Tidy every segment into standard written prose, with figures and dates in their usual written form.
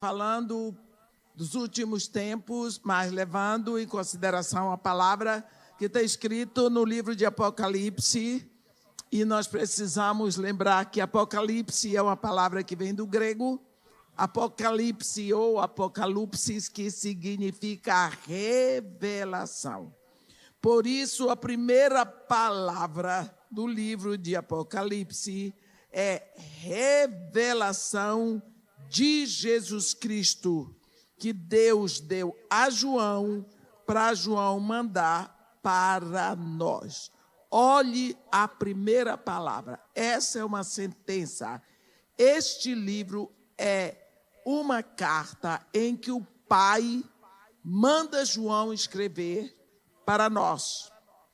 falando dos últimos tempos, mas levando em consideração a palavra que está escrito no livro de Apocalipse. E nós precisamos lembrar que Apocalipse é uma palavra que vem do grego, Apocalipse ou Apocalipsis, que significa revelação. Por isso, a primeira palavra do livro de Apocalipse é revelação de Jesus Cristo, que Deus deu a João, para João mandar para nós. Olhe a primeira palavra. Essa é uma sentença. Este livro é uma carta em que o Pai manda João escrever para nós,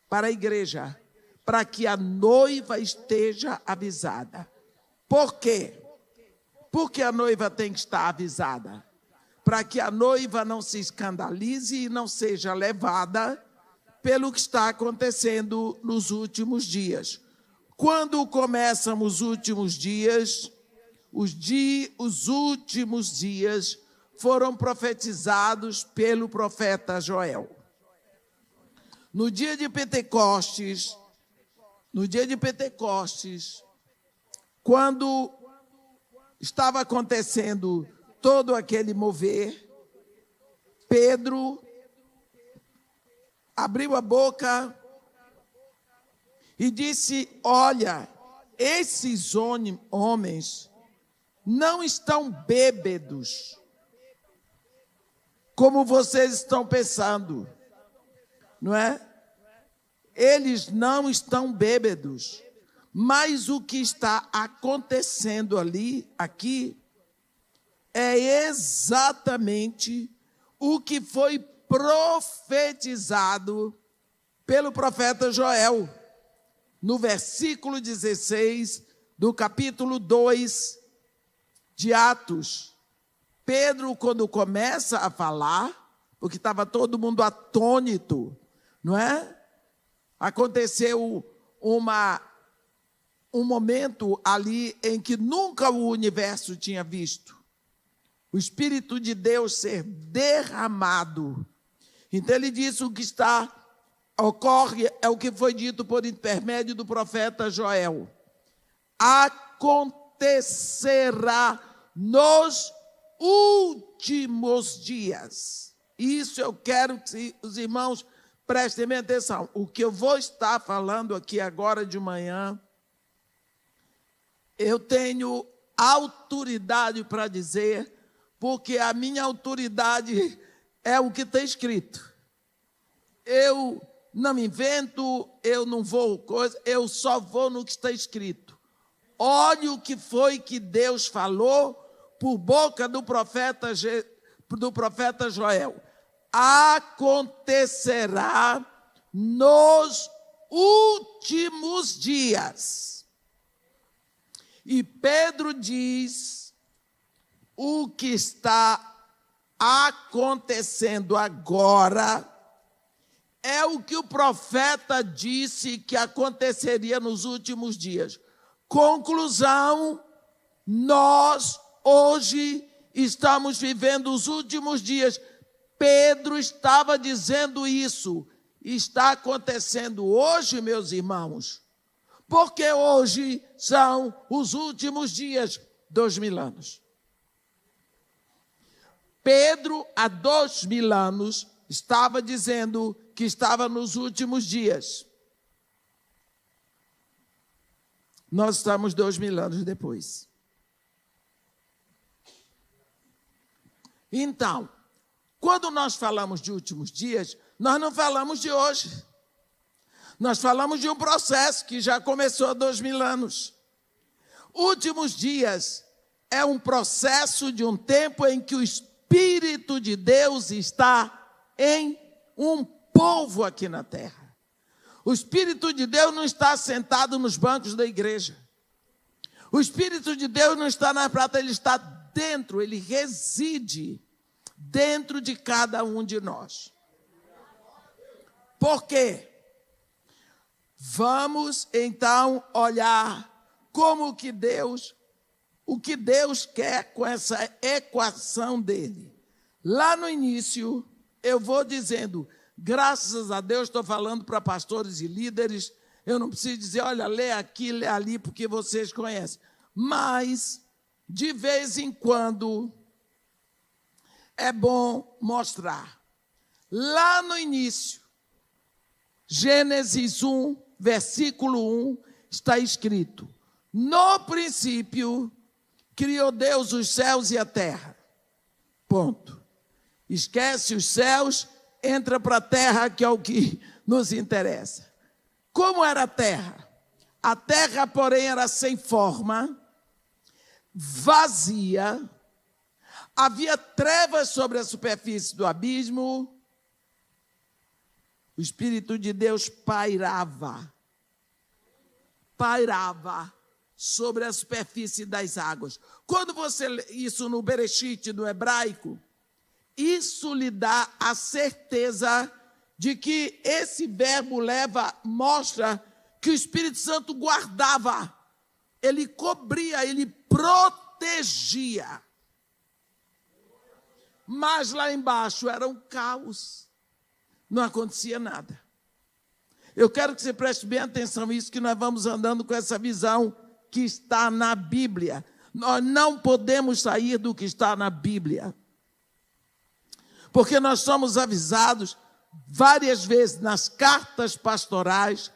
para a igreja, para que a noiva esteja avisada. Por quê? Porque a noiva tem que estar avisada, para que a noiva não se escandalize e não seja levada pelo que está acontecendo nos últimos dias. Quando começam os últimos dias, os últimos dias foram profetizados pelo profeta Joel. No dia de Pentecostes, quando estava acontecendo todo aquele mover, Pedro abriu a boca e disse: olha, esses homens não estão bêbados, como vocês estão pensando, não é? Eles não estão bêbados, mas o que está acontecendo aqui, é exatamente o que foi profetizado pelo profeta Joel, no versículo 16 do capítulo 2 de Atos. Pedro, quando começa a falar, porque estava todo mundo atônito, não é? Aconteceu um momento ali em que nunca o universo tinha visto. O Espírito de Deus ser derramado. Então ele disse: o que ocorre é o que foi dito por intermédio do profeta Joel. Acontecerá nos últimos dias. Isso eu quero que os irmãos prestem atenção. O que eu vou estar falando aqui agora de manhã, eu tenho autoridade para dizer, porque a minha autoridade é o que está escrito. Eu não me invento, eu não vou coisa, eu só vou no que está escrito. Olhe o que foi que Deus falou por boca do profeta Joel. Acontecerá nos últimos dias. E Pedro diz: o que está acontecendo agora é o que o profeta disse que aconteceria nos últimos dias. Conclusão: nós hoje estamos vivendo os últimos dias. Pedro estava dizendo isso. Está acontecendo hoje, meus irmãos, porque hoje são os últimos dias, 2000 anos. Pedro, há 2000 anos, estava dizendo que estava nos últimos dias. Nós estamos 2000 anos depois. Então, quando nós falamos de últimos dias, nós não falamos de hoje. Nós falamos de um processo que já começou há 2000 anos. Últimos dias é um processo de um tempo em que o Espírito de Deus está em um povo aqui na terra. O Espírito de Deus não está sentado nos bancos da igreja. O Espírito de Deus não está na prata, ele está dentro, ele reside dentro de cada um de nós. Por quê? Vamos então olhar como que Deus o que Deus quer com essa equação dele. Lá no início, eu vou dizendo, graças a Deus, estou falando para pastores e líderes, eu não preciso dizer, olha, lê aqui, lê ali, porque vocês conhecem. Mas, de vez em quando, é bom mostrar. Lá no início, Gênesis 1, versículo 1, está escrito, no princípio, criou Deus os céus e a terra. Ponto. Esquece os céus, entra para a terra, que é o que nos interessa. Como era a terra? A terra, porém, era sem forma, vazia, havia trevas sobre a superfície do abismo, o Espírito de Deus pairava sobre a superfície das águas. Quando você lê isso no Bereshit, do hebraico, isso lhe dá a certeza de que esse verbo mostra que o Espírito Santo guardava, ele cobria, ele protegia. Mas lá embaixo era um caos, não acontecia nada. Eu quero que você preste bem atenção nisso, que nós vamos andando com essa visão que está na Bíblia. Nós não podemos sair do que está na Bíblia. Porque nós somos avisados várias vezes nas cartas pastorais,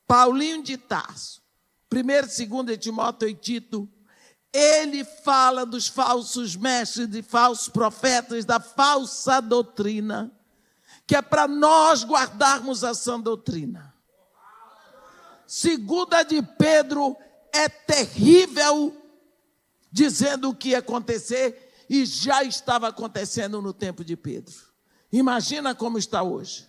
Paulinho de Tarso, 1º, 2º Timóteo e Tito, ele fala dos falsos mestres, de falsos profetas, da falsa doutrina, que é para nós guardarmos a sã doutrina. 2ª de Pedro é terrível, dizendo o que ia acontecer, e já estava acontecendo no tempo de Pedro. Imagina como está hoje.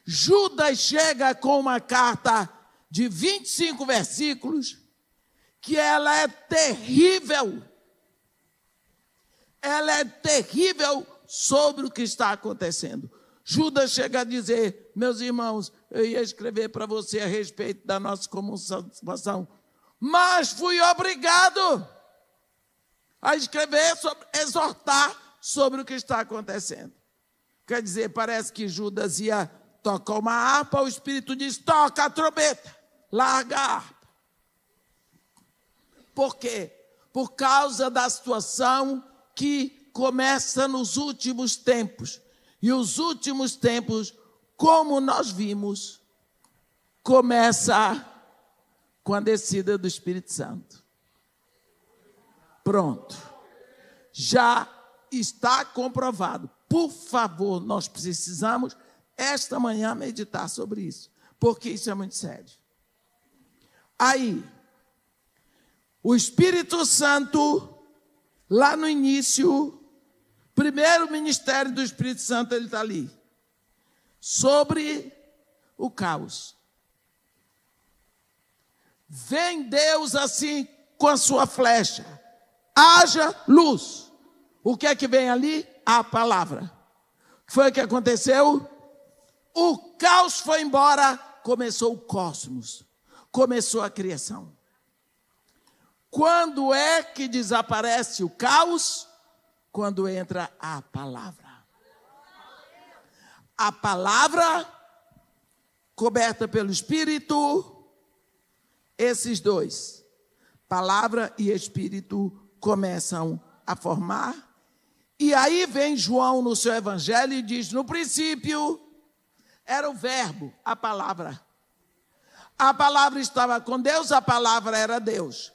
Judas chega com uma carta de 25 versículos, que ela é terrível. Ela é terrível sobre o que está acontecendo. Judas chega a dizer, meus irmãos, eu ia escrever para você a respeito da nossa comunicação, mas fui obrigado a escrever, exortar sobre o que está acontecendo. Quer dizer, parece que Judas ia tocar uma harpa, o Espírito diz, toca a trombeta, larga a harpa. Por quê? Por causa da situação que começa nos últimos tempos. E os últimos tempos, como nós vimos, começa com a descida do Espírito Santo. Pronto. Já está comprovado. Por favor, nós precisamos, esta manhã, meditar sobre isso, porque isso é muito sério. Aí, o Espírito Santo, lá no início, primeiro ministério do Espírito Santo, ele está ali, sobre o caos. Vem Deus assim, com a sua flecha, haja luz. O que é que vem ali? A palavra. O que foi que aconteceu? O caos foi embora, começou o cosmos, começou a criação. Quando é que desaparece o caos? Quando entra a palavra. A palavra, coberta pelo Espírito, esses dois, palavra e Espírito, começam a formar. E aí vem João no seu evangelho e diz, no princípio, era o verbo, a palavra. A palavra estava com Deus, a palavra era Deus.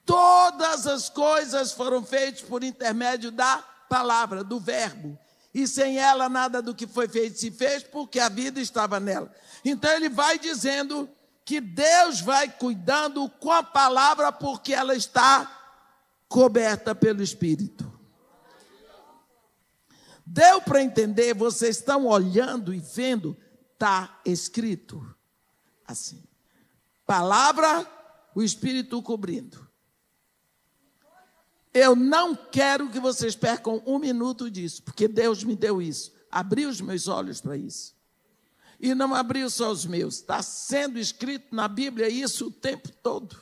Todas as coisas foram feitas por intermédio da palavra, do verbo. E sem ela nada do que foi feito se fez, porque a vida estava nela. Então ele vai dizendo que Deus vai cuidando com a palavra, porque ela está coberta pelo Espírito. Deu para entender? Vocês estão olhando e vendo? Está escrito assim. Palavra, o Espírito cobrindo. Eu não quero que vocês percam um minuto disso, porque Deus me deu isso. Abriu os meus olhos para isso. E não abriu só os meus. Está sendo escrito na Bíblia isso o tempo todo.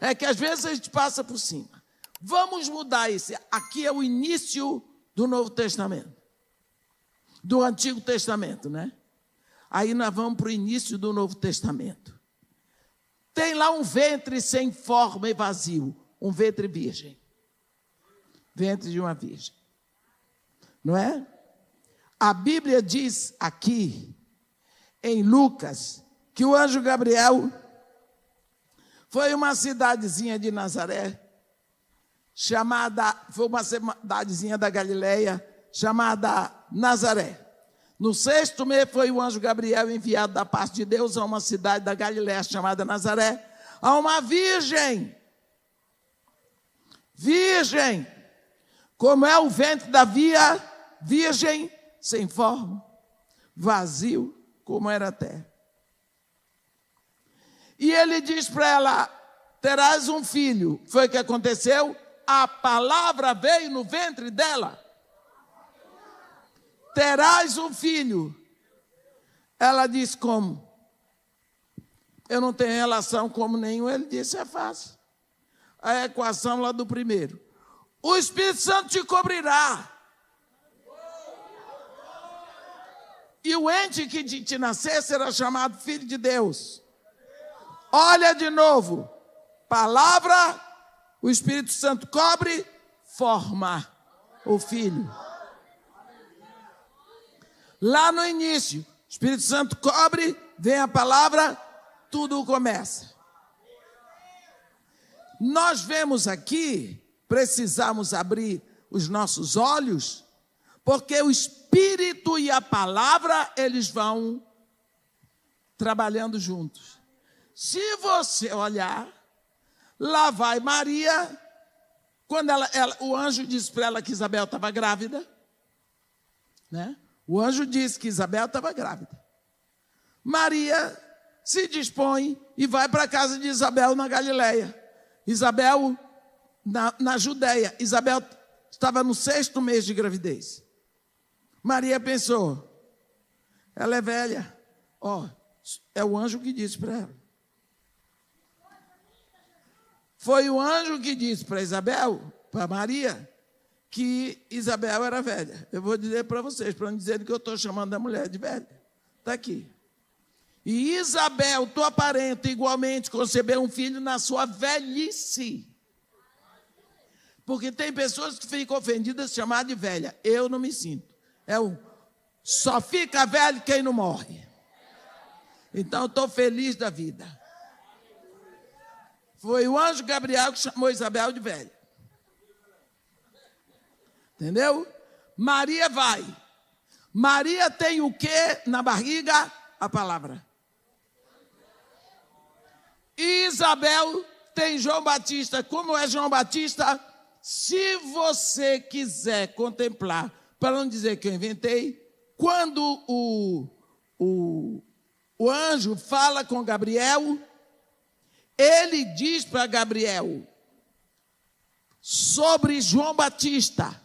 É que às vezes a gente passa por cima. Vamos mudar isso. Aqui é o início do Novo Testamento. Do Antigo Testamento, né? Aí nós vamos para o início do Novo Testamento. Tem lá um ventre sem forma e vazio. Um ventre virgem. Ventre de uma virgem. Não é? A Bíblia diz aqui, em Lucas, que o anjo Gabriel foi uma cidadezinha de Nazaré, foi uma cidadezinha da Galileia, chamada Nazaré. No 6º mês foi o anjo Gabriel enviado da parte de Deus a uma cidade da Galileia chamada Nazaré, a uma virgem. Virgem, como é o ventre da virgem, sem forma, vazio, como era a terra. E ele diz para ela, terás um filho. Foi o que aconteceu? A palavra veio no ventre dela. Terás um filho. Ela disse, como? Eu não tenho relação como nenhum. Ele disse, é fácil. A equação lá do primeiro. O Espírito Santo te cobrirá. E o ente que te nascer será chamado Filho de Deus. Olha de novo. Palavra, o Espírito Santo cobre, forma o filho. Lá no início, o Espírito Santo cobre, vem a palavra, tudo começa. Nós vemos aqui, precisamos abrir os nossos olhos, porque o Espírito e a palavra, eles vão trabalhando juntos. Se você olhar, lá vai Maria, quando o anjo disse para ela que Isabel estava grávida, né? O anjo disse que Isabel estava grávida. Maria se dispõe e vai para a casa de Isabel na Galileia. Isabel na Judeia. Isabel estava no 6º mês de gravidez. Maria pensou, ela é velha. É o anjo que disse para ela. Foi o anjo que disse para Isabel, para Maria, que Isabel era velha. Eu vou dizer para vocês, para não dizer que eu estou chamando a mulher de velha. Está aqui. E Isabel, tua parenta, igualmente concebeu um filho na sua velhice. Porque tem pessoas que ficam ofendidas de chamar de velha. Eu não me sinto. Só fica velho quem não morre. Então, eu estou feliz da vida. Foi o anjo Gabriel que chamou Isabel de velha. Entendeu? Maria vai. Maria tem o quê na barriga? A palavra. E Isabel tem João Batista. Como é João Batista? Se você quiser contemplar, para não dizer que eu inventei, quando o anjo fala com Gabriel, ele diz para Gabriel sobre João Batista.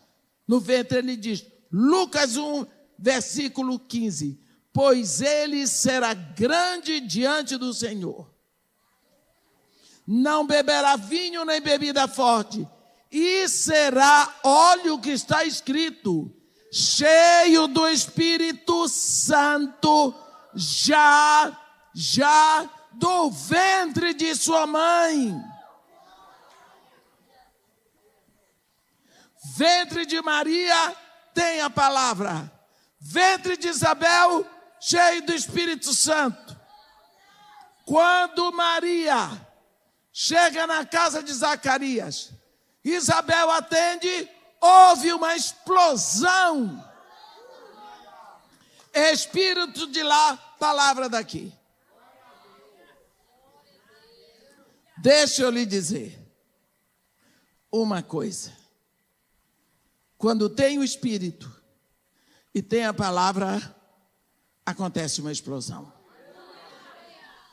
No ventre ele diz, Lucas 1, versículo 15, pois ele será grande diante do Senhor. Não beberá vinho nem bebida forte, e será, olha o que está escrito, cheio do Espírito Santo, já do ventre de sua mãe. Ventre de Maria tem a palavra. Ventre de Isabel, cheio do Espírito Santo. Quando Maria chega na casa de Zacarias, Isabel atende, houve uma explosão. Espírito de lá, palavra daqui. Deixa eu lhe dizer uma coisa. Quando tem o Espírito e tem a palavra, acontece uma explosão.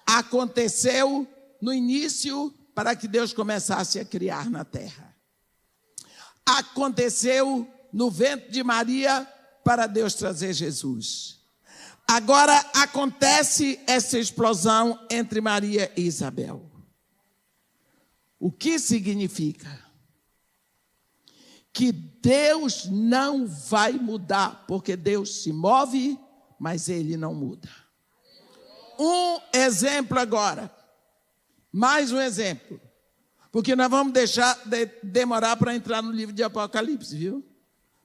Aconteceu no início para que Deus começasse a criar na terra. Aconteceu no ventre de Maria para Deus trazer Jesus. Agora acontece essa explosão entre Maria e Isabel. O que significa? Que Deus não vai mudar, porque Deus se move, mas Ele não muda. Um exemplo agora. Mais um exemplo. Porque nós vamos demorar para entrar no livro de Apocalipse, viu?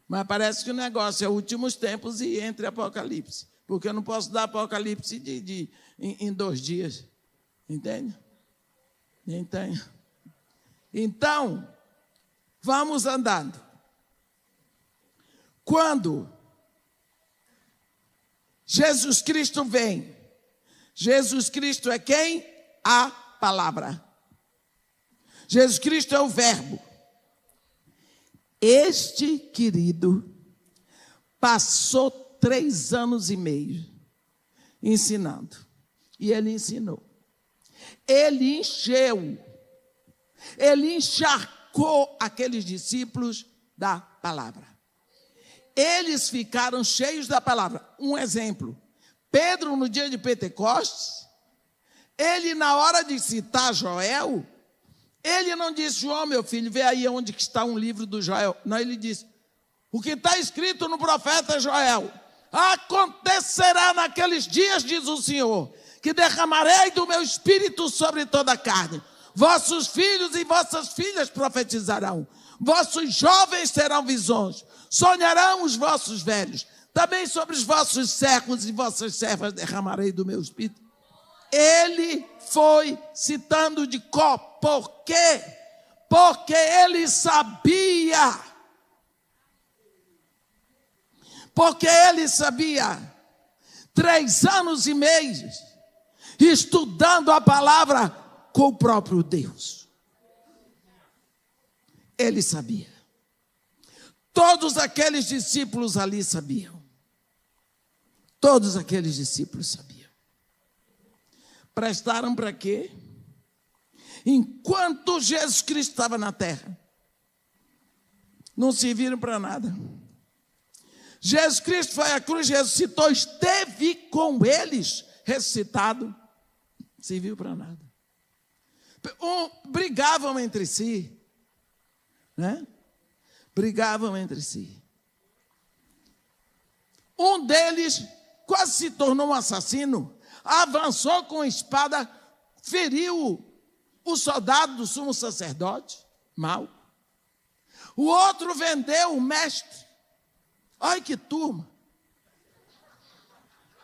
Mas parece que o negócio é últimos tempos e entre Apocalipse. Porque eu não posso dar Apocalipse em 2 dias. Entende? Entende? Então, vamos andando. Quando Jesus Cristo vem, Jesus Cristo é quem? A palavra. Jesus Cristo é o verbo. Este querido passou 3 anos e meio ensinando. E ele ensinou. Ele encheu. Ele encharcou aqueles discípulos da palavra. Eles ficaram cheios da palavra. Um exemplo. Pedro, no dia de Pentecostes, ele, na hora de citar Joel, ele não disse: João, meu filho, vê aí onde está um livro do Joel. Não, ele disse: o que está escrito no profeta Joel: acontecerá naqueles dias, diz o Senhor, que derramarei do meu espírito sobre toda a carne. Vossos filhos e vossas filhas profetizarão. Vossos jovens terão visões. Sonharão os vossos velhos. Também sobre os vossos servos e vossas servas derramarei do meu espírito. Ele foi citando de cor. Por quê? Porque ele sabia. Porque ele sabia. 3 anos e meio estudando a palavra com o próprio Deus. Ele sabia. Todos aqueles discípulos ali sabiam. Todos aqueles discípulos sabiam. Prestaram para quê? Enquanto Jesus Cristo estava na terra, não serviram para nada. Jesus Cristo foi à cruz, ressuscitou, esteve com eles, ressuscitado, não serviu para nada. Brigavam entre si, né? Brigavam entre si. Um deles quase se tornou um assassino, avançou com a espada, feriu o soldado do sumo sacerdote, mau. O outro vendeu o mestre. Olha que turma.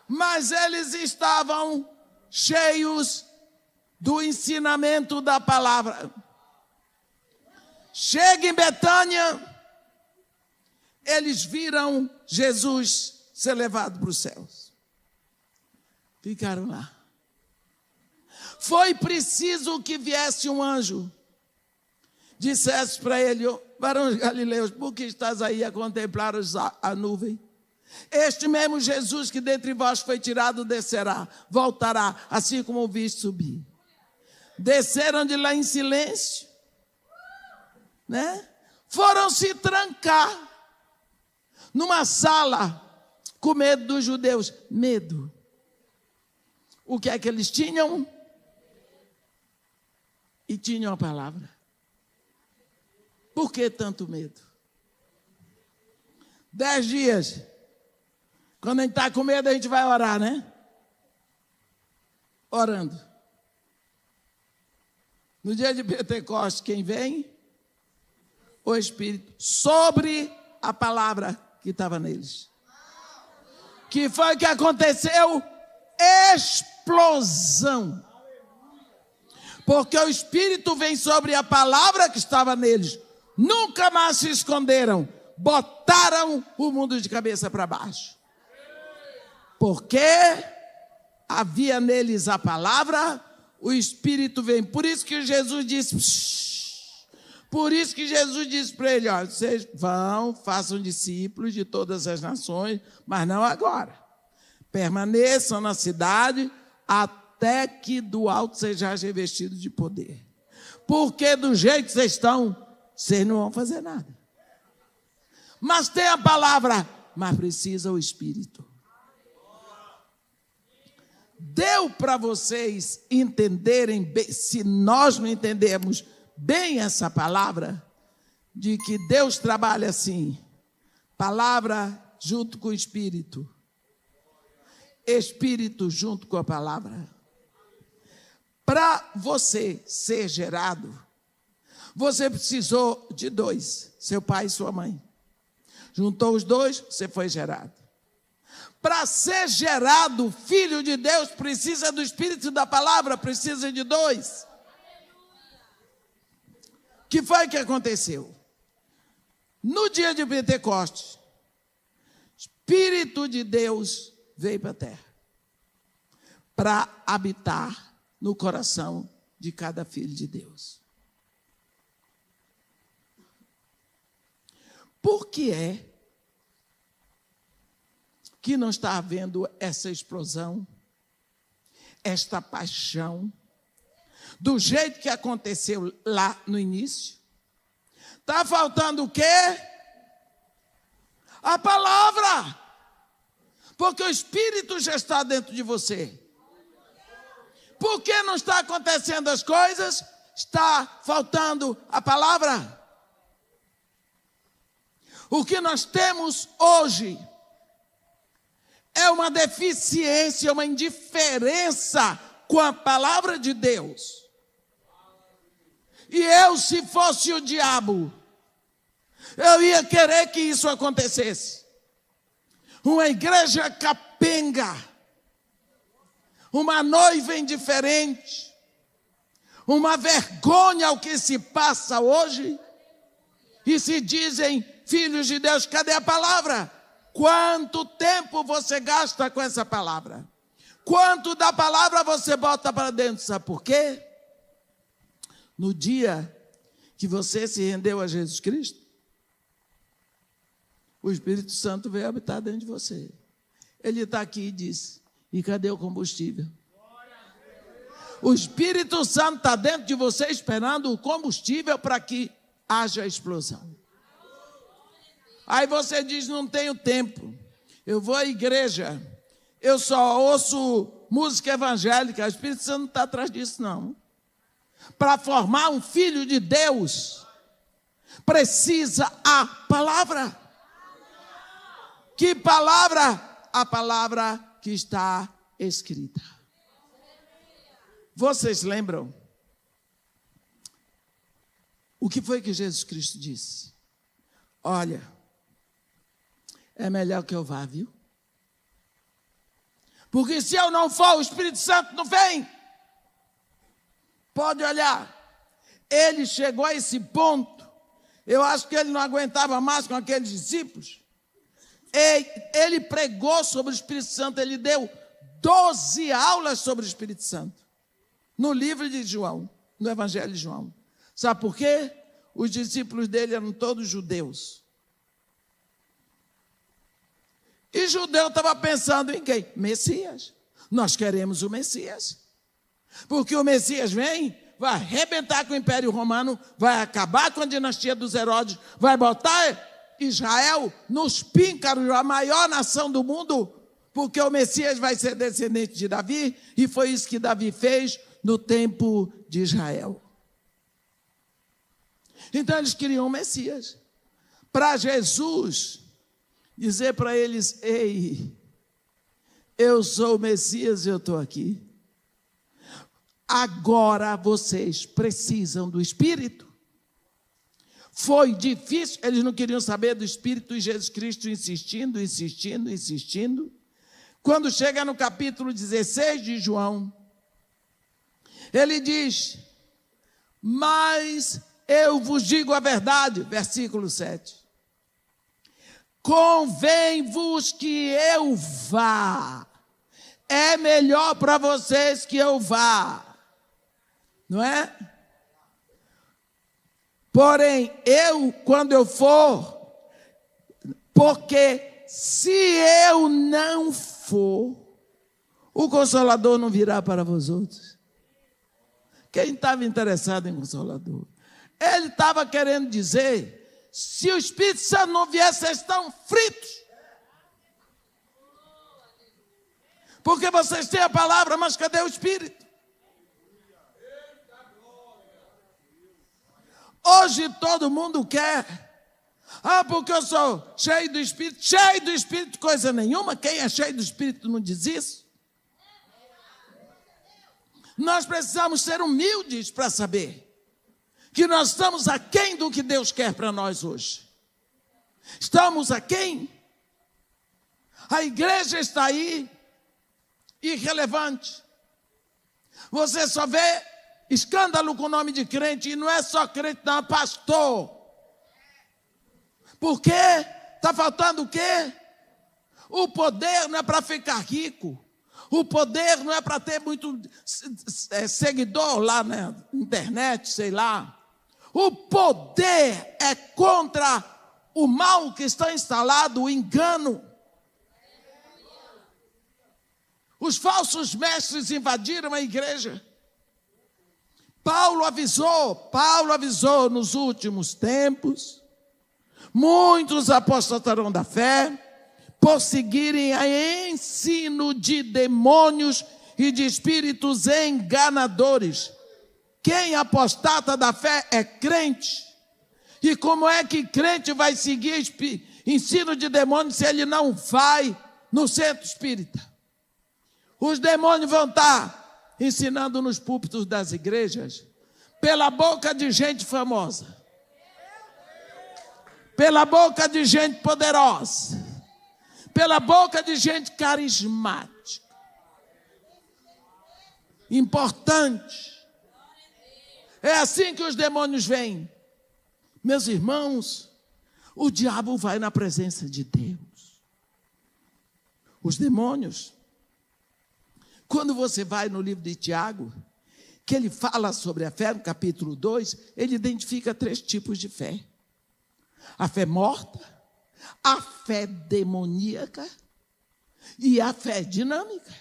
Mas eles estavam cheios do ensinamento da palavra. Chega em Betânia, eles viram Jesus ser levado para os céus. Ficaram lá. Foi preciso que viesse um anjo, dissesse para ele: varões galileus, por que estás aí a contemplar a nuvem? Este mesmo Jesus que dentre vós foi tirado descerá, voltará, assim como o viste subir. Desceram de lá em silêncio, né? Foram se trancar numa sala com medo dos judeus. Medo. O que é que eles tinham? E tinham a palavra. Por que tanto medo? 10 dias. Quando a gente está com medo, a gente vai orar, né? Orando. No dia de Pentecostes, quem vem? O Espírito. Sobre a palavra que estava neles. Que foi o que aconteceu? Explosão. Porque o Espírito vem sobre a palavra que estava neles. Nunca mais se esconderam. Botaram o mundo de cabeça para baixo. Porque havia neles a palavra, o Espírito vem. Por isso que Jesus disse, por isso que Jesus disse para ele: olha, vocês vão, façam discípulos de todas as nações, mas não agora. Permaneçam na cidade até que do alto sejais revestidos de poder. Porque do jeito que vocês estão, vocês não vão fazer nada. Mas tem a palavra, mas precisa o Espírito. Deu para vocês entenderem bem, se nós não entendemos bem essa palavra, de que Deus trabalha assim, palavra junto com o Espírito, Espírito junto com a palavra. Para você ser gerado, você precisou de dois, seu pai e sua mãe. Juntou os dois, você foi gerado. Para ser gerado, filho de Deus, precisa do Espírito e da palavra, precisa de dois. O que foi que aconteceu? No dia de Pentecostes, Espírito de Deus veio para a terra para habitar no coração de cada filho de Deus. Por que é que não está havendo essa explosão, esta paixão, do jeito que aconteceu lá no início? Está faltando o quê? A palavra. Porque o Espírito já está dentro de você. Por que não está acontecendo as coisas? Está faltando a palavra. O que nós temos hoje é uma deficiência, uma indiferença com a palavra de Deus. E eu, se fosse o diabo, eu ia querer que isso acontecesse. Uma igreja capenga, uma noiva indiferente, uma vergonha ao que se passa hoje, e se dizem filhos de Deus. Cadê a palavra? Quanto tempo você gasta com essa palavra? Quanto da palavra você bota para dentro? Sabe por quê? No dia que você se rendeu a Jesus Cristo, o Espírito Santo veio habitar dentro de você. Ele está aqui e disse: e cadê o combustível? O Espírito Santo está dentro de você esperando o combustível para que haja explosão. Aí você diz: não tenho tempo, eu vou à igreja, eu só ouço música evangélica. O Espírito Santo não está atrás disso, não. Para formar um filho de Deus, precisa a palavra. Que palavra? A palavra que está escrita. Vocês lembram o que foi que Jesus Cristo disse? Olha, é melhor que eu vá, viu? Porque se eu não for, o Espírito Santo não vem. Pode olhar. Ele chegou a esse ponto. Eu acho que ele não aguentava mais com aqueles discípulos. Ele pregou sobre o Espírito Santo. Ele deu 12 aulas sobre o Espírito Santo. No livro de João, no Evangelho de João. Sabe por quê? Os discípulos dele eram todos judeus. E judeu estava pensando em quem? Messias. Nós queremos o Messias. Porque o Messias vem, vai arrebentar com o Império Romano, vai acabar com a dinastia dos Herodes, vai botar Israel nos píncaros, a maior nação do mundo, porque o Messias vai ser descendente de Davi, e foi isso que Davi fez no tempo de Israel. Então eles queriam o Messias. Para Jesus dizer para eles: ei, eu sou o Messias e eu estou aqui. Agora vocês precisam do Espírito. Foi difícil, eles não queriam saber do Espírito, e Jesus Cristo insistindo. Quando chega no capítulo 16 de João, ele diz: mas eu vos digo a verdade, versículo 7. Convém-vos que eu vá. É melhor para vocês que eu vá. Não é? Porém, quando eu for, porque se eu não for, o Consolador não virá para vós outros. Quem estava interessado em Consolador? Ele estava querendo dizer: se o Espírito Santo não vier, vocês estão fritos. Porque vocês têm a palavra, mas cadê o Espírito? Hoje todo mundo quer. Porque eu sou cheio do Espírito, coisa nenhuma. Quem é cheio do Espírito não diz isso. Nós precisamos ser humildes para saber que nós estamos aquém do que Deus quer para nós hoje. Estamos aquém. A igreja está aí, irrelevante. Você só vê escândalo com o nome de crente, e não é só crente, não, é pastor. Por quê? Está faltando o quê? O poder não é para ficar rico. O poder não é para ter muito seguidor lá na internet, sei lá. O poder é contra o mal que está instalado, o engano. Os falsos mestres invadiram a igreja. Paulo avisou nos últimos tempos, muitos apostatarão da fé, por seguirem a ensino de demônios e de espíritos enganadores. Quem apostata da fé é crente. E como é que crente vai seguir ensino de demônios se ele não vai no centro espírita? Os demônios vão estar ensinando nos púlpitos das igrejas, pela boca de gente famosa, pela boca de gente poderosa, pela boca de gente carismática, importante. É assim que os demônios vêm. Meus irmãos, o diabo vai na presença de Deus. Os demônios, quando você vai no livro de Tiago, que ele fala sobre a fé, no capítulo 2, ele identifica 3 tipos de fé. A fé morta, a fé demoníaca e a fé dinâmica.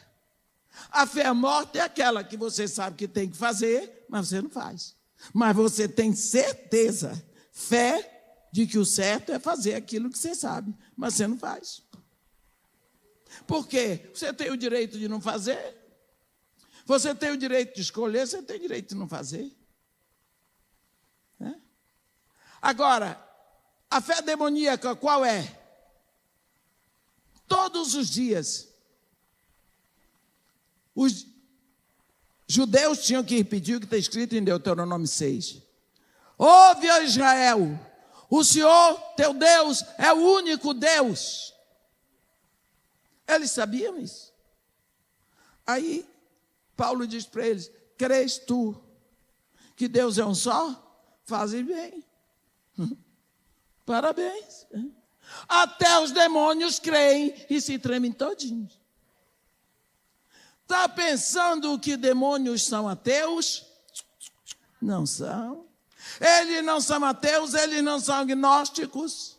A fé morta é aquela que você sabe que tem que fazer, mas você não faz. Mas você tem certeza, fé, de que o certo é fazer aquilo que você sabe, mas você não faz. Por quê? Você tem o direito de não fazer. Você tem o direito de escolher, você tem o direito de não fazer. Agora, a fé demoníaca qual é? Todos os dias, os judeus tinham que repetir o que está escrito em Deuteronômio 6. Ouve, ó Israel, o Senhor, teu Deus, é o único Deus. Eles sabiam isso. Aí, Paulo diz para eles, crês tu que Deus é um só? Fazem bem. Parabéns. Até os demônios creem e se tremem todinhos. Está pensando que demônios são ateus? Não são. Eles não são ateus, eles não são agnósticos.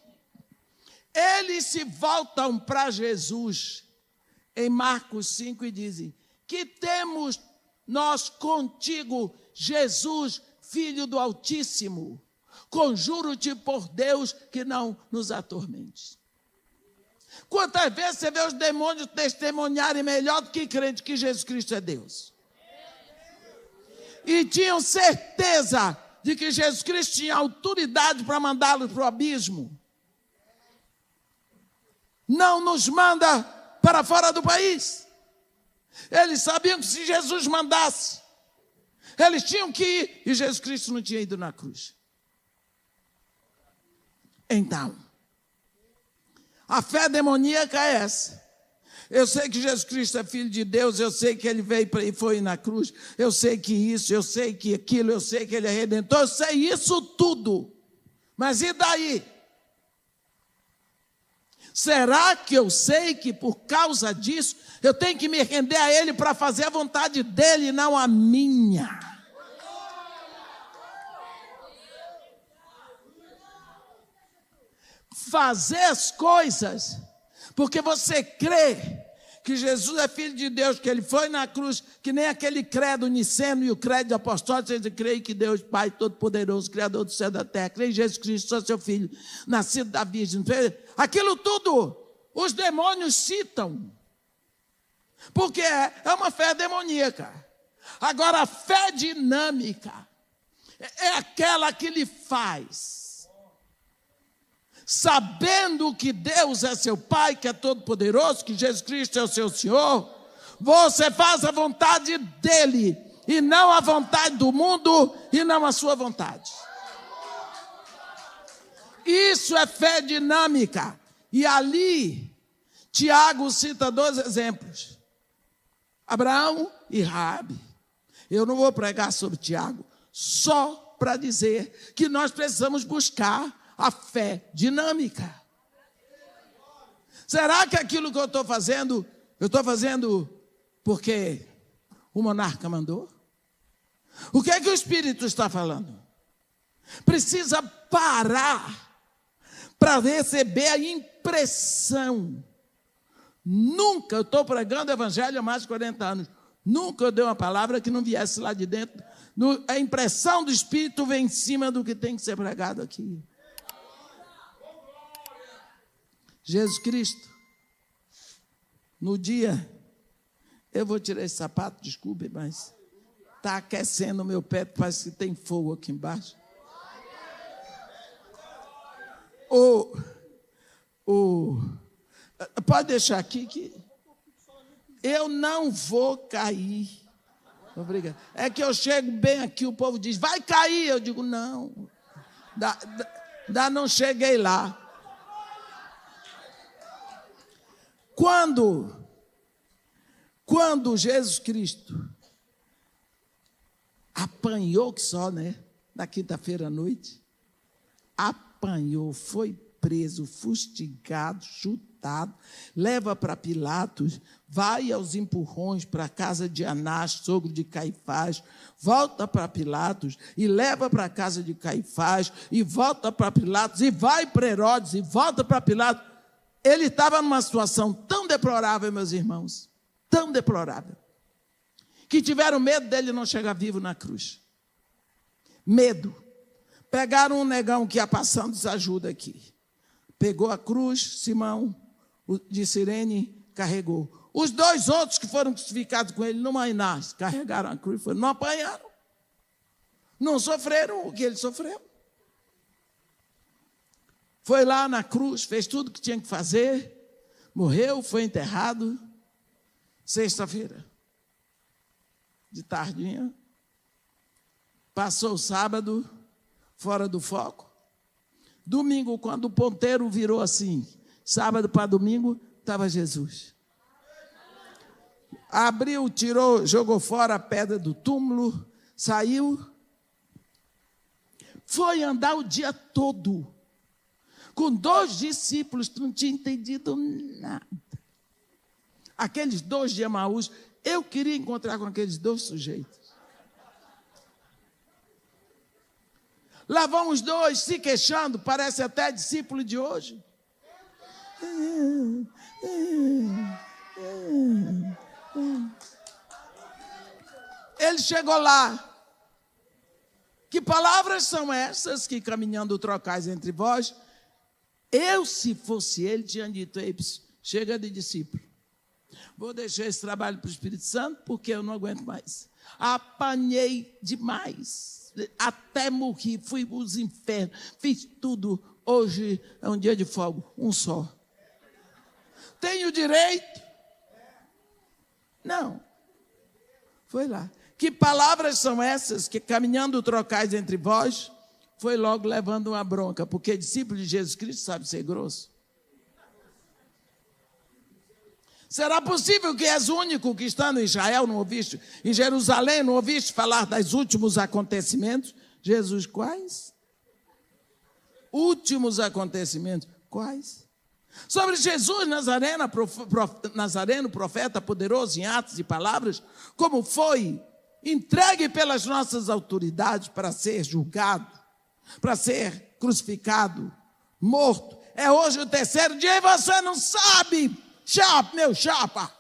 Eles se voltam para Jesus em Marcos 5 e dizem, que temos nós contigo, Jesus, Filho do Altíssimo? Conjuro-te por Deus que não nos atormentes. Quantas vezes você vê os demônios testemunharem melhor do que crente que Jesus Cristo é Deus? E tinham certeza de que Jesus Cristo tinha autoridade para mandá-los para o abismo. Não nos manda para fora do país. Eles sabiam que se Jesus mandasse, eles tinham que ir, e Jesus Cristo não tinha ido na cruz. Então, a fé demoníaca é essa. Eu sei que Jesus Cristo é Filho de Deus, eu sei que Ele veio e foi na cruz, eu sei que isso, eu sei que aquilo, eu sei que Ele é Redentor, eu sei isso tudo. Mas e daí? Será que eu sei que por causa disso, eu tenho que me render a Ele para fazer a vontade dEle e não a minha? Fazer as coisas porque você crê que Jesus é Filho de Deus, que Ele foi na cruz, que nem aquele credo niceno e o credo apostólico, você crê que Deus, Pai Todo-Poderoso, Criador do céu e da terra, crê em Jesus Cristo, só seu Filho, nascido da Virgem. Aquilo tudo, os demônios citam, porque é uma fé demoníaca. Agora, a fé dinâmica é aquela que lhe faz, sabendo que Deus é seu Pai, que é todo-poderoso, que Jesus Cristo é o seu Senhor, você faz a vontade dEle, e não a vontade do mundo, e não a sua vontade. Isso é fé dinâmica. E ali, Tiago cita 2 exemplos. Abraão e Raabe. Eu não vou pregar sobre Tiago, só para dizer que nós precisamos buscar a fé dinâmica. Será que aquilo que eu estou fazendo porque o monarca mandou? O que é que o Espírito está falando? Precisa parar para receber a impressão. Nunca, eu estou pregando o evangelho há mais de 40 anos, nunca eu dei uma palavra que não viesse lá de dentro. A impressão do Espírito vem em cima do que tem que ser pregado aqui. Jesus Cristo, no dia, eu vou tirar esse sapato, desculpe, mas está aquecendo o meu pé, parece que tem fogo aqui embaixo. Pode deixar aqui que eu não vou cair. Obrigado. É que eu chego bem aqui, o povo diz, vai cair. Eu digo, não. Não cheguei lá. Quando Jesus Cristo apanhou que só, na quinta-feira à noite, apanhou, foi preso, fustigado, chutado, leva para Pilatos, vai aos empurrões para a casa de Anás, sogro de Caifás, volta para Pilatos e leva para a casa de Caifás, e volta para Pilatos, e vai para Herodes, e volta para Pilatos. Ele estava numa situação tão deplorável, meus irmãos, tão deplorável, que tiveram medo dele não chegar vivo na cruz. Medo. Pegaram um negão que ia passando, diz, ajuda aqui. Pegou a cruz, Simão de Cirene carregou. Os 2 outros que foram crucificados com ele, não Ainás, carregaram a cruz, não apanharam. Não sofreram o que ele sofreu. Foi lá na cruz, fez tudo o que tinha que fazer, morreu, foi enterrado. Sexta-feira, de tardinha, passou o sábado, fora do foco. Domingo, quando o ponteiro virou assim, sábado para domingo, estava Jesus. Abriu, tirou, jogou fora a pedra do túmulo, saiu, foi andar o dia todo, com 2 discípulos, não tinha entendido nada. Aqueles 2 de Emaús, eu queria encontrar com aqueles 2 sujeitos. Lá vão os 2 se queixando, parece até discípulo de hoje. Ele chegou lá. Que palavras são essas que caminhando trocais entre vós? Eu, se fosse ele, tinha dito, ei, chega de discípulo. Vou deixar esse trabalho para o Espírito Santo, porque eu não aguento mais. Apanhei demais. Até morri, fui para os infernos, fiz tudo. Hoje é um dia de folga, um só. Tenho direito? Não. Foi lá. Que palavras são essas que, caminhando trocais entre vós, foi logo levando uma bronca, porque discípulo de Jesus Cristo sabe ser grosso. Será possível que és o único que está no Israel, não ouviste? Em Jerusalém, não ouviste falar dos últimos acontecimentos? Jesus, quais? Últimos acontecimentos, quais? Sobre Jesus Nazareno, profeta poderoso em atos e palavras, como foi entregue pelas nossas autoridades para ser julgado, para ser crucificado, morto. É hoje o 3º dia e você não sabe. Chapa, meu chapa.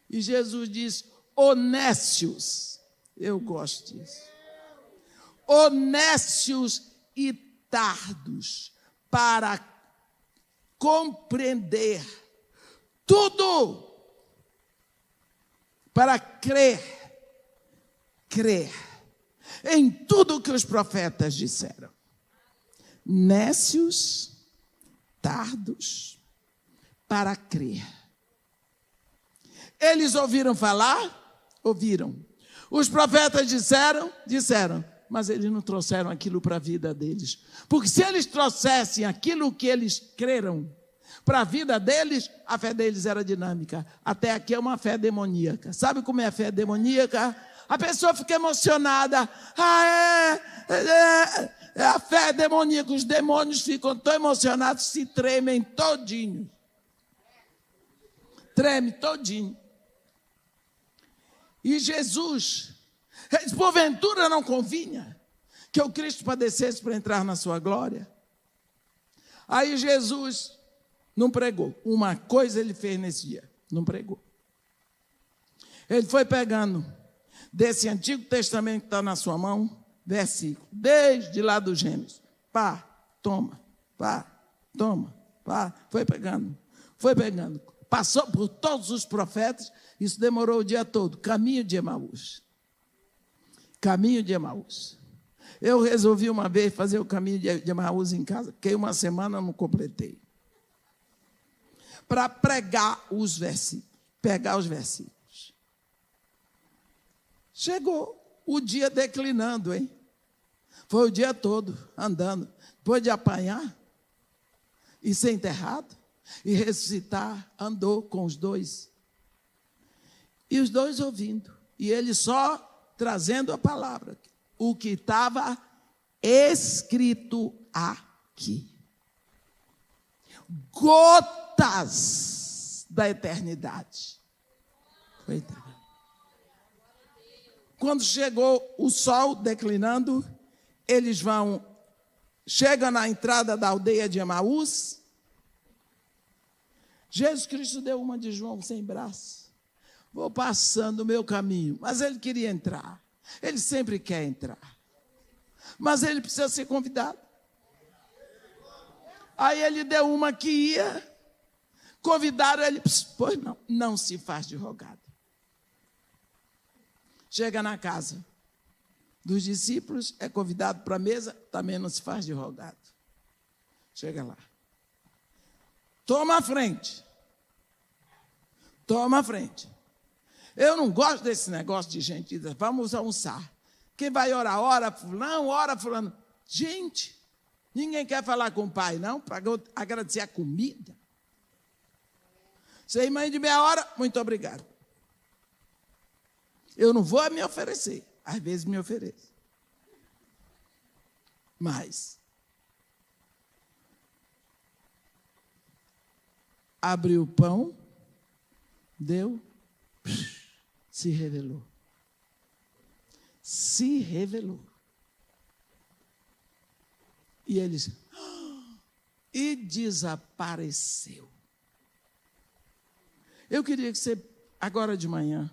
E Jesus diz, honécios, eu gosto disso, honécios e tardos para compreender tudo, para crer, em tudo que os profetas disseram. Nécios, tardos para crer. Eles ouviram falar? Ouviram. Os profetas disseram? Disseram. Mas eles não trouxeram aquilo para a vida deles. Porque se eles trouxessem aquilo que eles creram para a vida deles, a fé deles era dinâmica. Até aqui é uma fé demoníaca. Sabe como é a fé demoníaca? A pessoa fica emocionada. É a fé demoníaca. Os demônios ficam tão emocionados, se tremem todinho. Treme todinho. E Jesus, porventura não convinha que o Cristo padecesse para entrar na sua glória? Aí Jesus não pregou. Uma coisa ele fez nesse dia, não pregou. Ele foi pegando desse Antigo Testamento que está na sua mão, versículo, desde lá do Gênesis. Pá, toma, pá, foi pegando. Passou por todos os profetas, isso demorou o dia todo, caminho de Emaús. Eu resolvi uma vez fazer o caminho de Emaús em casa, fiquei uma semana, não completei. Para pregar os versículos, pegar os versículos. Chegou o dia declinando, hein? Foi o dia todo andando. Depois de apanhar e ser enterrado e ressuscitar, andou com os dois. E os dois ouvindo. E ele só trazendo a palavra. O que estava escrito aqui. Gotas da eternidade. Coitado. Quando chegou o sol declinando, eles chegam na entrada da aldeia de Emaús. Jesus Cristo deu uma de João sem braço. Vou passando o meu caminho. Mas ele queria entrar. Ele sempre quer entrar. Mas ele precisa ser convidado. Aí ele deu uma que ia. Convidaram ele. Pois não se faz de rogado. Chega na casa dos discípulos, é convidado para a mesa, também não se faz de rogado. Chega lá. Toma a frente. Eu não gosto desse negócio de gente dizer, vamos almoçar. Quem vai orar, ora fulano. Gente, ninguém quer falar com o pai, não, para agradecer a comida. Sei, mãe de meia hora, muito obrigado. Eu não vou me oferecer. Às vezes me ofereço. Mas abriu o pão, deu, se revelou. E eles, e desapareceu. Eu queria que você, agora de manhã,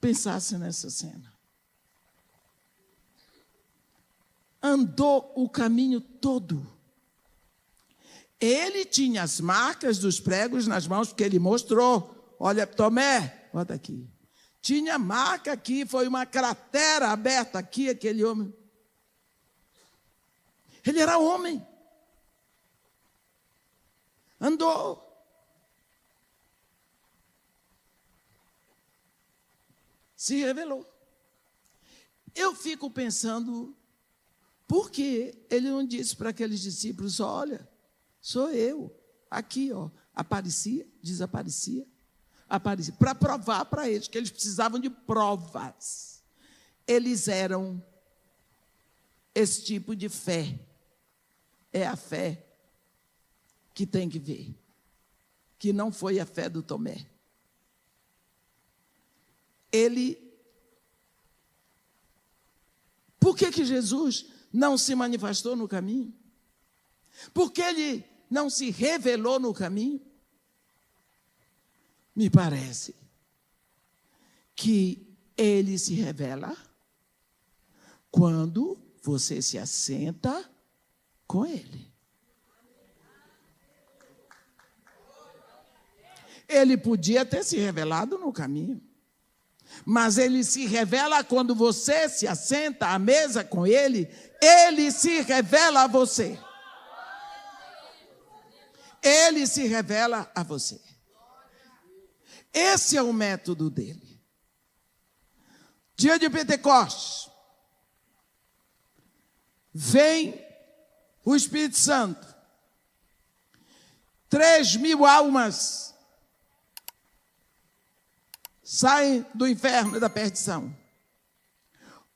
pensasse nessa cena. Andou o caminho todo. Ele tinha as marcas dos pregos nas mãos, porque ele mostrou. Olha, Tomé, bota aqui. Tinha marca aqui, foi uma cratera aberta aqui, aquele homem. Ele era homem. Andou. Se revelou. Eu fico pensando, por que ele não disse para aqueles discípulos, olha, sou eu, aqui, ó, aparecia, desaparecia, aparecia, para provar para eles, que eles precisavam de provas. Eles eram esse tipo de fé, é a fé que tem que ver, que não foi a fé do Tomé. Por que Jesus não se manifestou no caminho? Por que ele não se revelou no caminho? Me parece que ele se revela quando você se assenta com ele. Ele podia ter se revelado no caminho. Mas ele se revela quando você se assenta à mesa com ele, ele se revela a você. Ele se revela a você. Esse é o método dele. Dia de Pentecostes, vem o Espírito Santo. 3.000 almas saem do inferno e da perdição.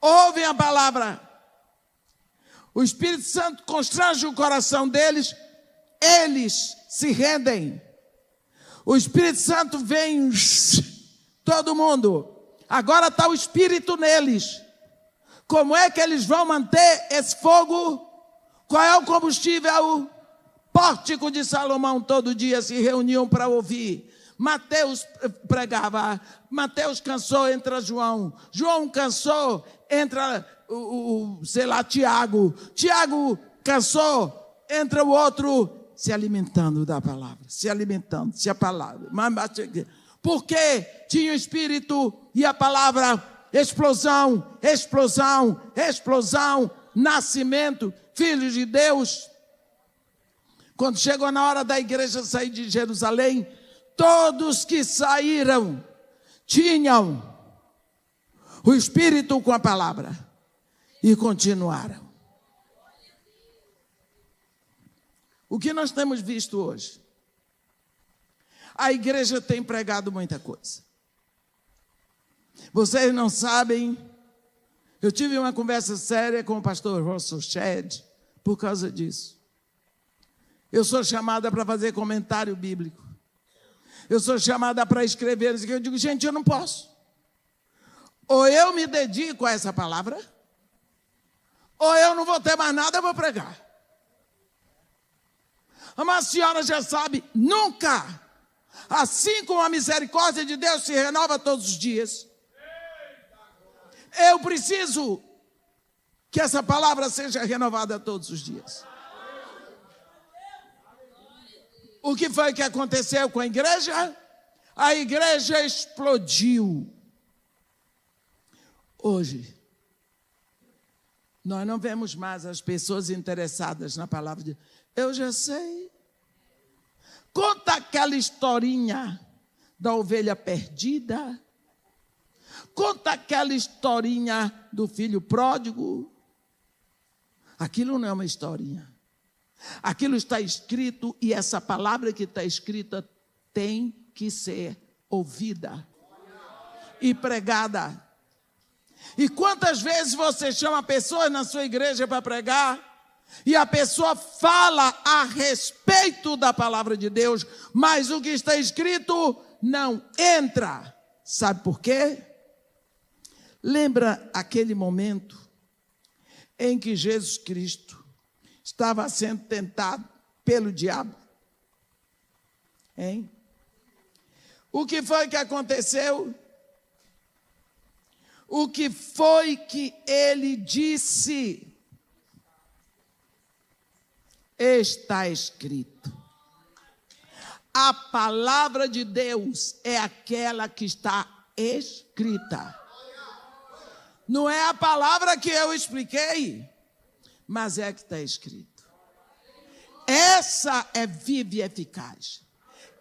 Ouvem a palavra. O Espírito Santo constrange o coração deles. Eles se rendem. O Espírito Santo vem, todo mundo. Agora está o Espírito neles. Como é que eles vão manter esse fogo? Qual é o combustível? Pórtico de Salomão todo dia se reuniam para ouvir. Mateus pregava. Mateus cansou, entra João. João cansou, entra Tiago. Tiago cansou, entra o outro, se alimentando da palavra, se alimentando, se a palavra. Porque tinha o Espírito e a palavra, explosão, explosão, explosão, nascimento, filhos de Deus. Quando chegou na hora da igreja sair de Jerusalém, todos que saíram tinham o Espírito com a palavra e continuaram. O que nós temos visto hoje? A igreja tem pregado muita coisa. Vocês não sabem, eu tive uma conversa séria com o pastor Russell Shedd por causa disso. Eu sou chamada para fazer comentário bíblico. Eu sou chamada para escrever. Eu digo, gente, eu não posso. Ou eu me dedico a essa palavra, ou eu não vou ter mais nada para pregar. Mas a senhora já sabe, nunca, assim como a misericórdia de Deus se renova todos os dias, eu preciso que essa palavra seja renovada todos os dias. O que foi que aconteceu com a igreja? A igreja explodiu. Hoje, nós não vemos mais as pessoas interessadas na palavra de Deus. Eu já sei. Conta aquela historinha da ovelha perdida. Conta aquela historinha do filho pródigo. Aquilo não é uma historinha. Aquilo está escrito e essa palavra que está escrita tem que ser ouvida e pregada. E quantas vezes você chama pessoas na sua igreja para pregar e a pessoa fala a respeito da palavra de Deus, mas o que está escrito não entra. Sabe por quê? Lembra aquele momento em que Jesus Cristo estava sendo tentado pelo diabo? Hein? O que foi que aconteceu? O que foi que ele disse? Está escrito. A palavra de Deus é aquela que está escrita. Não é a palavra que eu expliquei, mas é a que está escrito. Essa é viva e eficaz.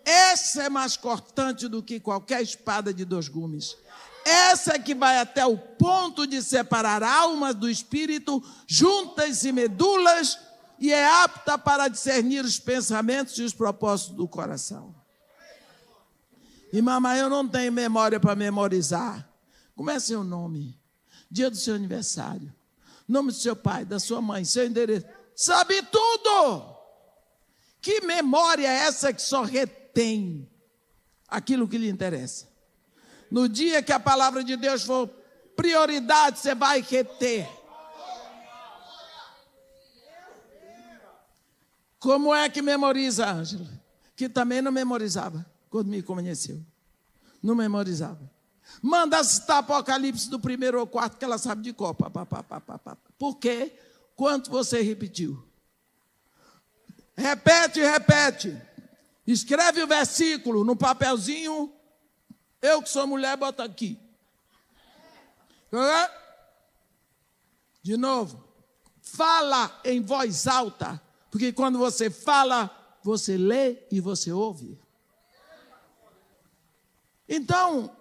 Essa é mais cortante do que qualquer espada de 2 gumes. Essa é que vai até o ponto de separar almas do espírito, juntas e medulas, e é apta para discernir os pensamentos e os propósitos do coração. E mamãe, eu não tenho memória para memorizar. Como é seu nome? Dia do seu aniversário. Nome do seu pai, da sua mãe, seu endereço. Sabe tudo! Que memória é essa que só retém aquilo que lhe interessa? No dia que a palavra de Deus for prioridade, você vai reter. Como é que memoriza, Ângela? Que também não memorizava quando me conheceu. Não memorizava. Manda citar Apocalipse do 1º ao 4º, que ela sabe de cor. Por quê? Quanto você repetiu? Repete, repete. Escreve o versículo no papelzinho. Eu que sou mulher, boto aqui. De novo. Fala em voz alta, porque quando você fala, você lê e você ouve. Então,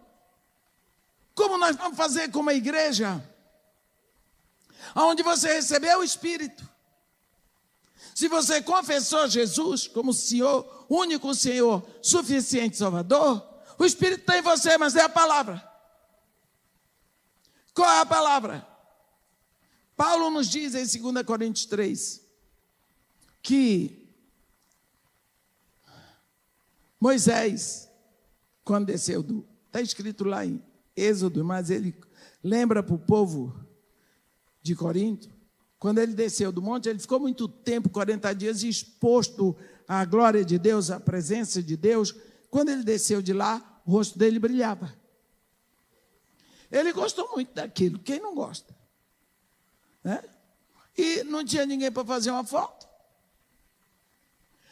como nós vamos fazer com uma igreja onde você recebeu o Espírito? Se você confessou Jesus como Senhor, único Senhor, suficiente Salvador, o Espírito está em você, mas é a palavra. Qual é a palavra? Paulo nos diz em 2 Coríntios 3 que Moisés, quando desceu está escrito lá em Êxodo, mas ele lembra para o povo de Corinto, quando ele desceu do monte, ele ficou muito tempo, 40 dias, exposto à glória de Deus, à presença de Deus. Quando ele desceu de lá, o rosto dele brilhava. Ele gostou muito daquilo, quem não gosta? Né? E não tinha ninguém para fazer uma foto.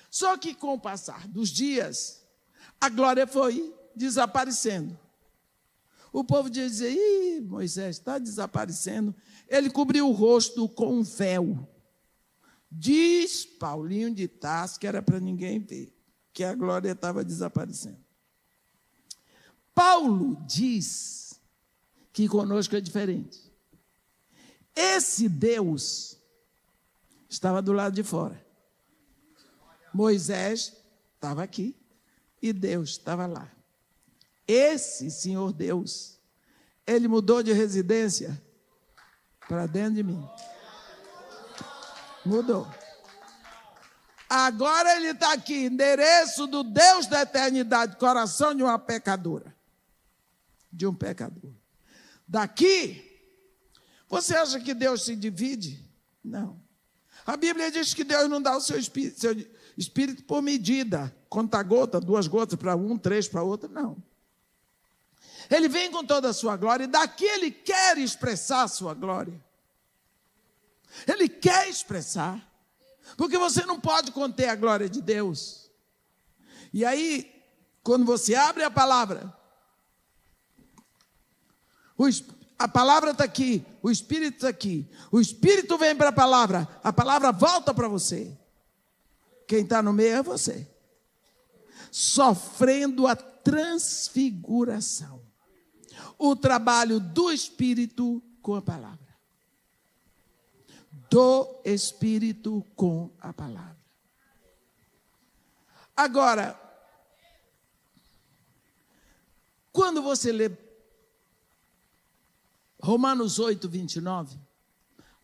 Só que com o passar dos dias, a glória foi desaparecendo. O povo dizia, ih, Moisés está desaparecendo. Ele cobriu o rosto com um véu. Diz Paulinho de Tarso que era para ninguém ver, que a glória estava desaparecendo. Paulo diz que conosco é diferente. Esse Deus estava do lado de fora. Moisés estava aqui e Deus estava lá. Esse Senhor Deus, ele mudou de residência para dentro de mim. Mudou. Agora ele está aqui, endereço do Deus da eternidade, coração de uma pecadora. De um pecador. Daqui, você acha que Deus se divide? Não. A Bíblia diz que Deus não dá o seu espírito por medida. Conta gota, 2 gotas para um, 3 para outro, não. Ele vem com toda a sua glória e daqui ele quer expressar a sua glória. Ele quer expressar. Porque você não pode conter a glória de Deus. E aí, quando você abre a palavra, a palavra está aqui, o Espírito está aqui. O Espírito vem para a palavra volta para você. Quem está no meio é você. Sofrendo a transfiguração. O trabalho do Espírito com a palavra. Do Espírito com a palavra. Agora, quando você lê Romanos 8, 29,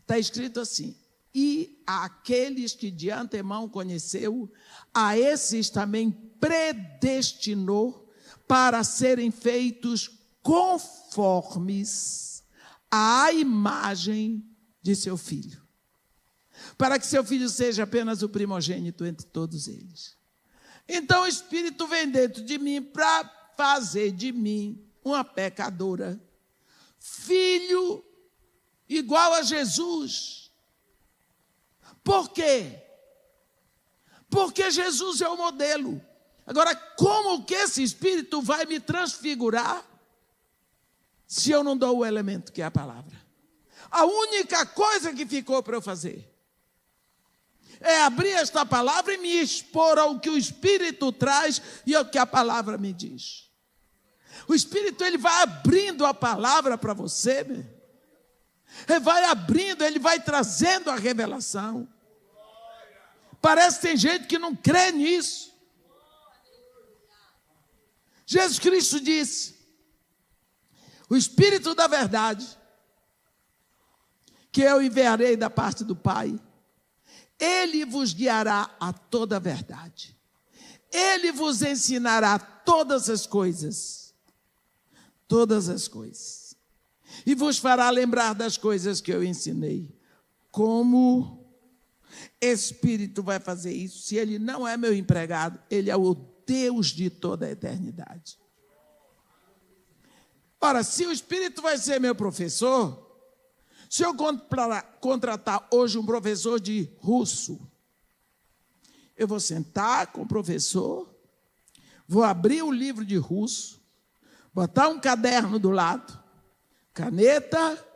está escrito assim: e aqueles que de antemão conheceu, a esses também predestinou para serem feitos conformes à imagem de seu filho, para que seu filho seja apenas o primogênito entre todos eles. Então o Espírito vem dentro de mim para fazer de mim uma pecadora, filho igual a Jesus. Por quê? Porque Jesus é o modelo. Agora, como que esse Espírito vai me transfigurar se eu não dou o elemento que é a palavra? A única coisa que ficou para eu fazer é abrir esta palavra e me expor ao que o Espírito traz e ao que a palavra me diz. O Espírito, ele vai abrindo a palavra para você, ele vai abrindo, ele vai trazendo a revelação. Parece que tem gente que não crê nisso. Jesus Cristo disse: o Espírito da verdade, que eu enviarei da parte do Pai, ele vos guiará a toda a verdade. Ele vos ensinará todas as coisas. Todas as coisas. E vos fará lembrar das coisas que eu ensinei. Como Espírito vai fazer isso? Se ele não é meu empregado, ele é o Deus de toda a eternidade. Ora, se o Espírito vai ser meu professor, se eu contratar hoje um professor de russo, eu vou sentar com o professor, vou abrir o livro de russo, botar um caderno do lado, caneta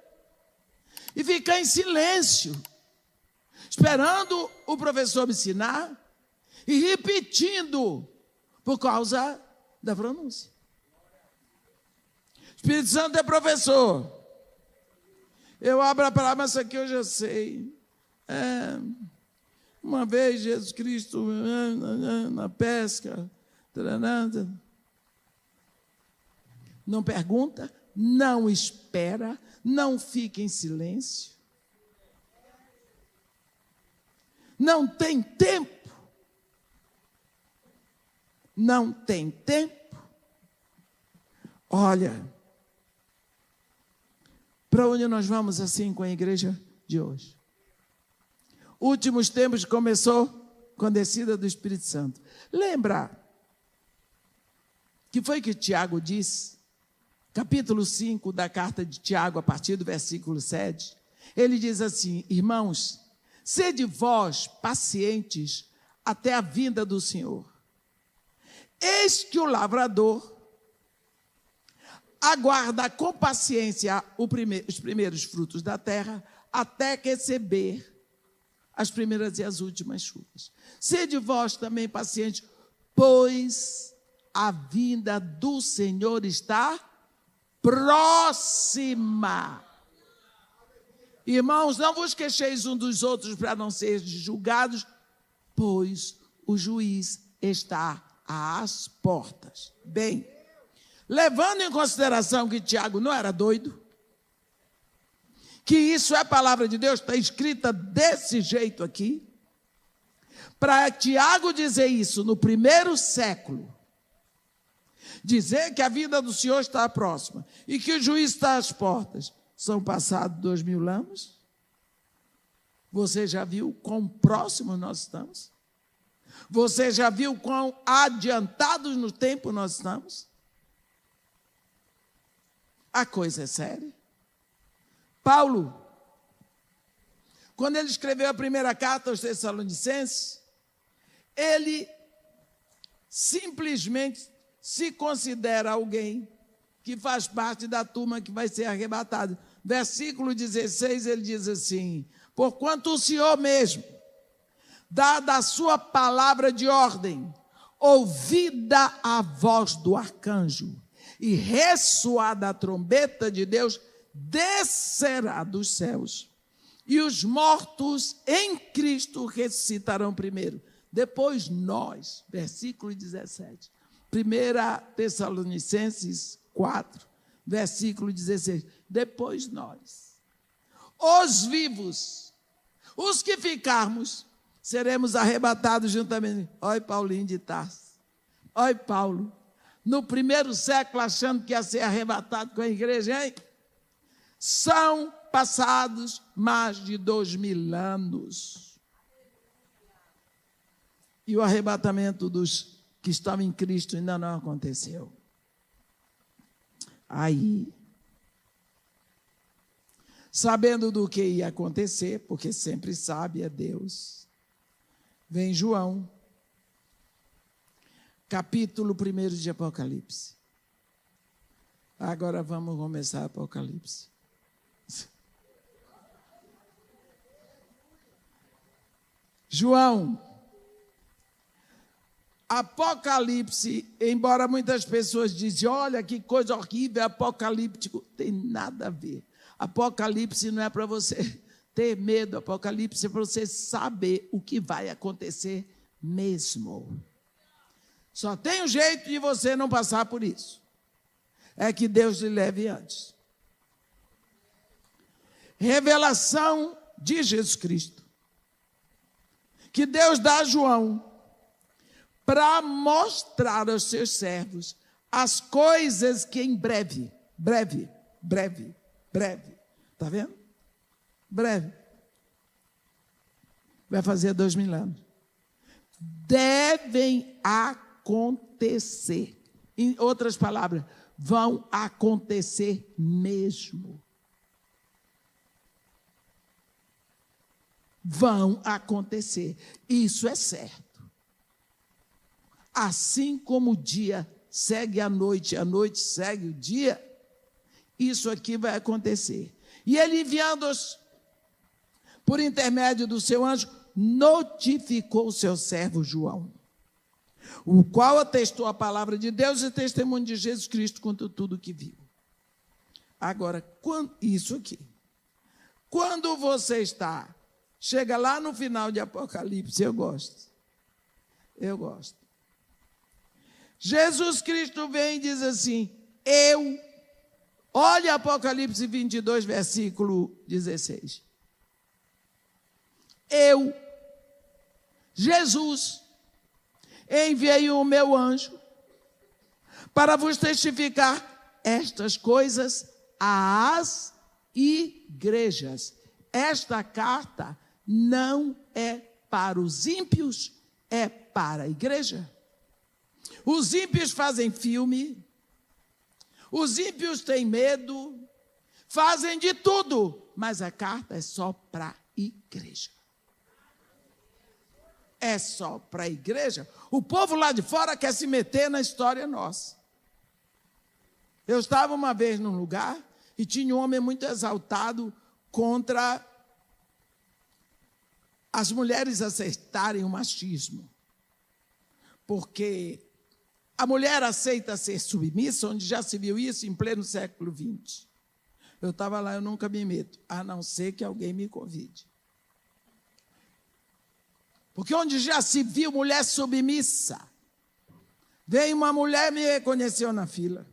e ficar em silêncio, esperando o professor me ensinar e repetindo por causa da pronúncia. Espírito Santo é professor. Eu abro a palavra, mas isso aqui eu já sei. Uma vez Jesus Cristo na pesca. Não pergunta, não espera, não fica em silêncio. Não tem tempo. Não tem tempo. Olha, para onde nós vamos assim com a igreja de hoje? Últimos tempos começou com a descida do Espírito Santo. Lembra que foi que Tiago disse? Capítulo 5 da carta de Tiago, a partir do versículo 7. Ele diz assim: irmãos, sede vós pacientes até a vinda do Senhor. Eis que o lavrador aguarda com paciência os primeiros frutos da terra, até receber as primeiras e as últimas chuvas. Sede vós também pacientes, pois a vinda do Senhor está próxima. Irmãos, não vos queixeis uns dos outros para não seres julgados, pois o juiz está às portas. Bem, levando em consideração que Tiago não era doido, que isso é palavra de Deus, está escrita desse jeito aqui, para Tiago dizer isso no primeiro século, dizer que a vinda do Senhor está próxima e que o juiz está às portas, são passados 2000 anos. Você já viu quão próximos nós estamos? Você já viu quão adiantados no tempo nós estamos? A coisa é séria. Paulo, quando ele escreveu a primeira carta aos Tessalonicenses, ele simplesmente se considera alguém que faz parte da turma que vai ser arrebatada. Versículo 16, ele diz assim: porquanto o Senhor mesmo, dada a sua palavra de ordem, ouvida a voz do arcanjo e ressoada a trombeta de Deus, descerá dos céus, e os mortos em Cristo ressuscitarão primeiro. Depois nós, versículo 17, 1 Tessalonicenses 4, versículo 16, depois nós, os vivos, os que ficarmos, seremos arrebatados juntamente. Olha Paulinho de Tarso, olha Paulo, no primeiro século achando que ia ser arrebatado com a igreja, hein? São passados mais de 2000 anos. E o arrebatamento dos que estavam em Cristo ainda não aconteceu. Aí, sabendo do que ia acontecer, porque sempre sabe, é Deus, vem João, capítulo 1 de Apocalipse. Agora vamos começar Apocalipse. João, Apocalipse, embora muitas pessoas dizem, olha que coisa horrível, apocalíptico, tem nada a ver. Apocalipse não é para você ter medo, Apocalipse é para você saber o que vai acontecer mesmo. Só tem um jeito de você não passar por isso, é que Deus lhe leve antes. Revelação de Jesus Cristo, que Deus dá a João, para mostrar aos seus servos as coisas que em breve, está vendo? Breve, vai fazer 2000 anos, devem acontecer. Em outras palavras, vão acontecer mesmo. Vão acontecer, isso é certo. Assim como o dia segue a noite segue o dia, isso aqui vai acontecer. E ele, enviando-os por intermédio do seu anjo, notificou o seu servo João, o qual atestou a palavra de Deus e testemunho de Jesus Cristo quanto tudo que viu. Agora, isso aqui. Quando você chega lá no final de Apocalipse, eu gosto. Jesus Cristo vem e diz assim, olha Apocalipse 22, versículo 16. Jesus, enviei o meu anjo para vos testificar estas coisas às igrejas. Esta carta não é para os ímpios, é para a igreja. Os ímpios fazem filme, os ímpios têm medo, fazem de tudo, mas a carta é só para a igreja. É só para a igreja. O povo lá de fora quer se meter na história nossa. Eu estava uma vez num lugar e tinha um homem muito exaltado contra as mulheres aceitarem o machismo. Porque a mulher aceita ser submissa, onde já se viu isso em pleno século XX. Eu estava lá, eu nunca me meto, a não ser que alguém me convide. Porque onde já se viu mulher submissa, veio uma mulher e me reconheceu na fila.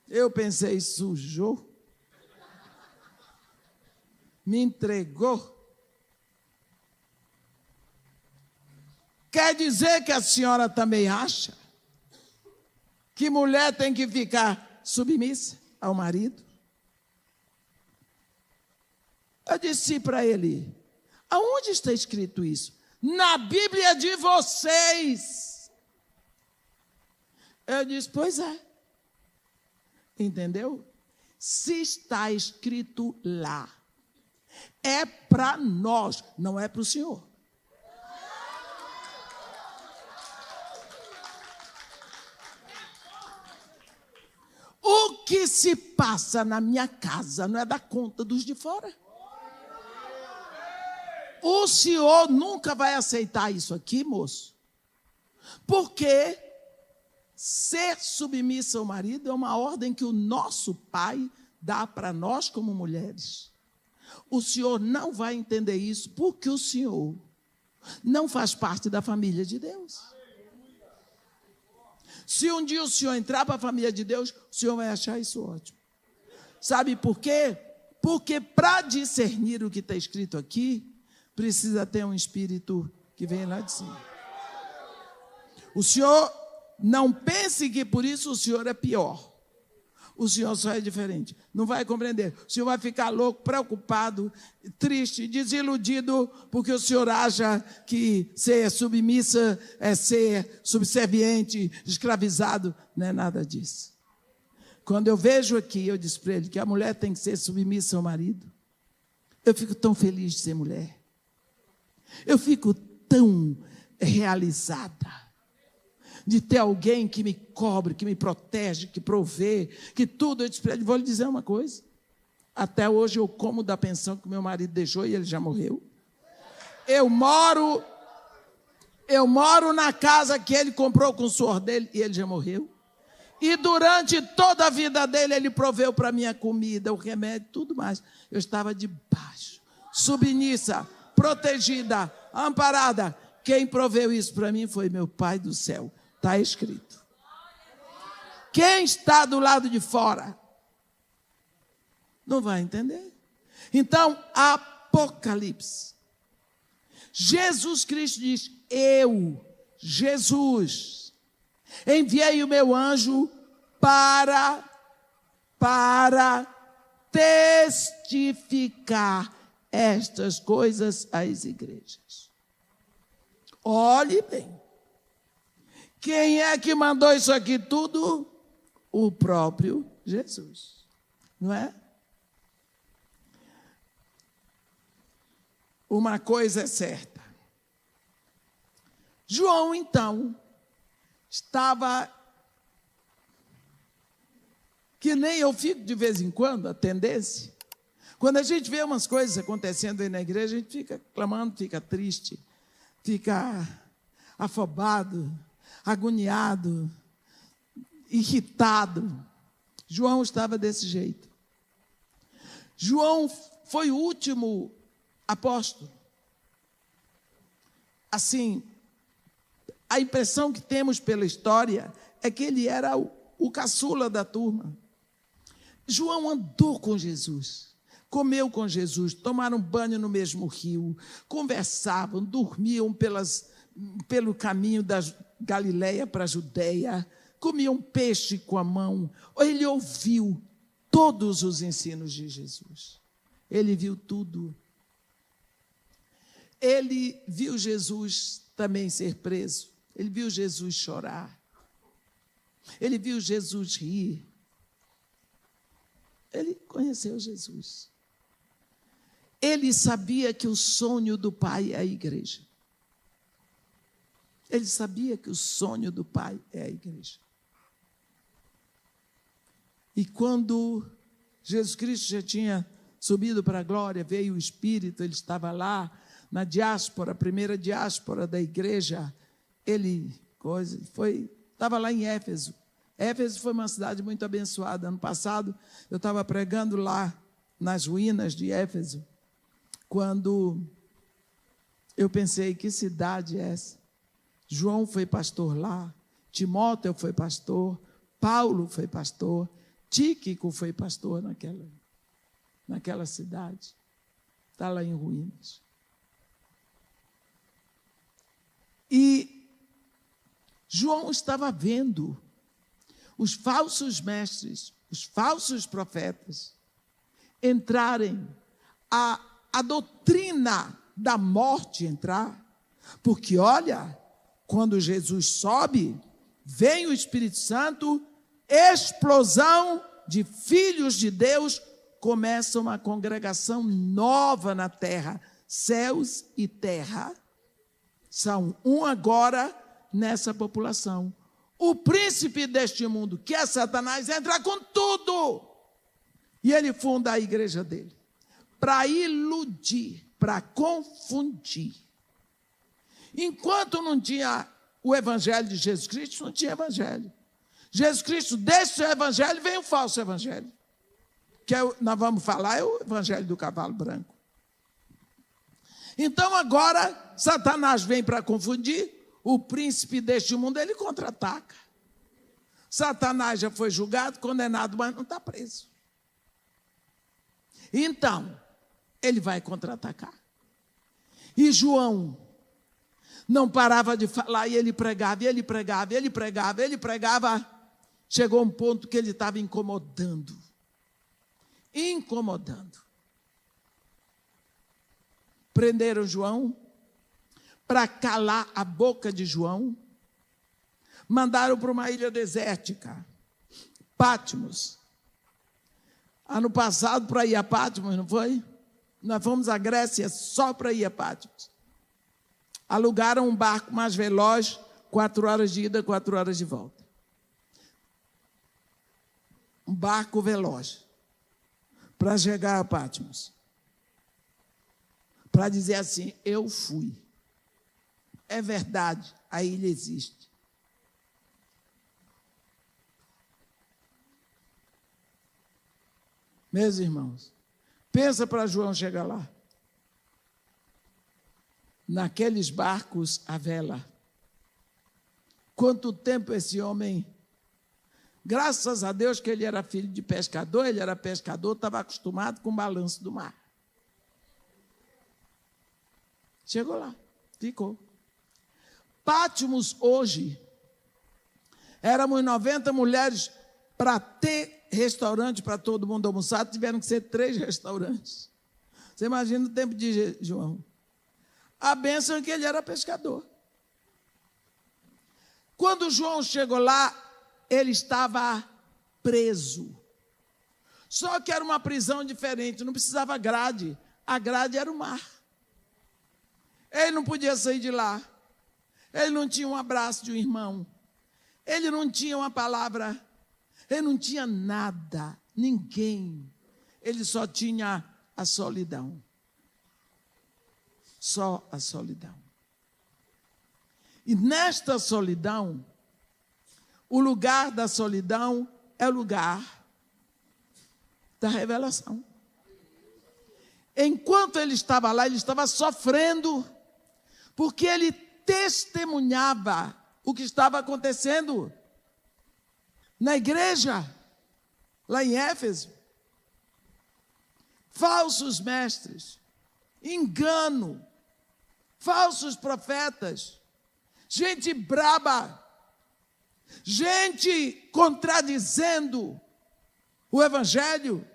Eu pensei, sujou, me entregou. Quer dizer que a senhora também acha que mulher tem que ficar submissa ao marido? Eu disse para ele, aonde está escrito isso? Na Bíblia de vocês. Eu disse, pois é. Entendeu? Se está escrito lá, é para nós, não é para o senhor. O que se passa na minha casa não é da conta dos de fora. O senhor nunca vai aceitar isso aqui, moço, porque ser submissa ao marido é uma ordem que o nosso pai dá para nós como mulheres. O senhor não vai entender isso porque o senhor não faz parte da família de Deus. Se um dia o senhor entrar para a família de Deus, o senhor vai achar isso ótimo. Sabe por quê? Porque para discernir o que está escrito aqui, precisa ter um espírito que vem lá de cima. O senhor não pense que por isso o senhor é pior. O senhor só é diferente. Não vai compreender. O senhor vai ficar louco, preocupado, triste, desiludido, porque o senhor acha que ser submissa é ser subserviente, escravizado. Não é nada disso. Quando eu vejo aqui, eu disse para ele que a mulher tem que ser submissa ao marido. Eu fico tão feliz de ser mulher. Eu fico tão realizada de ter alguém que me cobre, que me protege, que provê, que tudo. Eu disse para ele, vou lhe dizer uma coisa. Até hoje eu como da pensão que meu marido deixou e ele já morreu. Eu moro na casa que ele comprou com o suor dele e ele já morreu. E durante toda a vida dele, ele proveu para mim a comida, o remédio, tudo mais. Eu estava debaixo, submissa, protegida, amparada. Quem proveu isso para mim foi meu Pai do céu. Está escrito. Quem está do lado de fora não vai entender. Então, Apocalipse. Jesus Cristo diz, Jesus, enviei o meu anjo para testificar estas coisas às igrejas. Olhe bem. Quem é que mandou isso aqui tudo? O próprio Jesus. Não é? Uma coisa é certa. João, então, estava que nem eu fico de vez em quando, a tendência. Quando a gente vê umas coisas acontecendo aí na igreja, a gente fica clamando, fica triste, fica afobado, agoniado, irritado. João estava desse jeito. João foi o último apóstolo. Assim, a impressão que temos pela história é que ele era o caçula da turma. João andou com Jesus, comeu com Jesus, tomaram banho no mesmo rio, conversavam, dormiam pelo caminho da Galileia para a Judeia, comiam peixe com a mão. Ele ouviu todos os ensinos de Jesus. Ele viu tudo. Ele viu Jesus também ser preso. Ele viu Jesus chorar. Ele viu Jesus rir. Ele conheceu Jesus. Ele sabia que o sonho do Pai é a igreja. Ele sabia que o sonho do Pai é a igreja. E quando Jesus Cristo já tinha subido para a glória, veio o Espírito, ele estava lá na diáspora, a primeira diáspora da igreja, estava lá em Éfeso. Éfeso foi uma cidade muito abençoada. Ano passado, eu estava pregando lá nas ruínas de Éfeso, quando eu pensei, que cidade é essa? João foi pastor lá, Timóteo foi pastor, Paulo foi pastor, Tíquico foi pastor naquela cidade. Está lá em ruínas. E João estava vendo os falsos mestres, os falsos profetas, entrarem, a doutrina da morte entrar, porque olha, quando Jesus sobe, vem o Espírito Santo, explosão de filhos de Deus, começa uma congregação nova na terra, céus e terra, são um agora nessa população. O príncipe deste mundo, que é Satanás, entra com tudo. E ele funda a igreja dele, para iludir, para confundir. Enquanto não tinha o evangelho de Jesus Cristo, não tinha evangelho. Jesus Cristo, desse evangelho, vem o falso evangelho. Que nós vamos falar, é o evangelho do cavalo branco. Então agora, Satanás vem para confundir, o príncipe deste mundo, ele contra-ataca. Satanás já foi julgado, condenado, mas não está preso. Então, ele vai contra-atacar. E João não parava de falar, e ele pregava, e ele pregava, e ele pregava, ele pregava. Chegou um ponto que ele estava incomodando. Prenderam João para calar a boca de João. Mandaram para uma ilha desértica, Patmos. Ano passado, para ir a Patmos, não foi? Nós fomos à Grécia só para ir a Patmos. Alugaram um barco mais veloz, 4 horas de ida, 4 horas de volta. Um barco veloz, para chegar a Patmos. Para dizer assim, eu fui. É verdade, a ilha existe. Meus irmãos, pensa para João chegar lá. Naqueles barcos à vela. Quanto tempo esse homem, graças a Deus que ele era filho de pescador, ele era pescador, estava acostumado com o balanço do mar. Chegou lá, ficou. Patmos hoje, éramos 90 mulheres, para ter restaurante para todo mundo almoçar, tiveram que ser 3 restaurantes. Você imagina o tempo de João. A bênção é que ele era pescador. Quando João chegou lá, ele estava preso. Só que era uma prisão diferente, não precisava grade. A grade era o mar. Ele não podia sair de lá. Ele não tinha um abraço de um irmão. Ele não tinha uma palavra. Ele não tinha nada, ninguém. Ele só tinha a solidão. Só a solidão. E nesta solidão, o lugar da solidão é o lugar da revelação. Enquanto ele estava lá, ele estava sofrendo, porque ele testemunhava o que estava acontecendo na igreja, lá em Éfeso. Falsos mestres, engano, falsos profetas, gente braba, gente contradizendo o evangelho,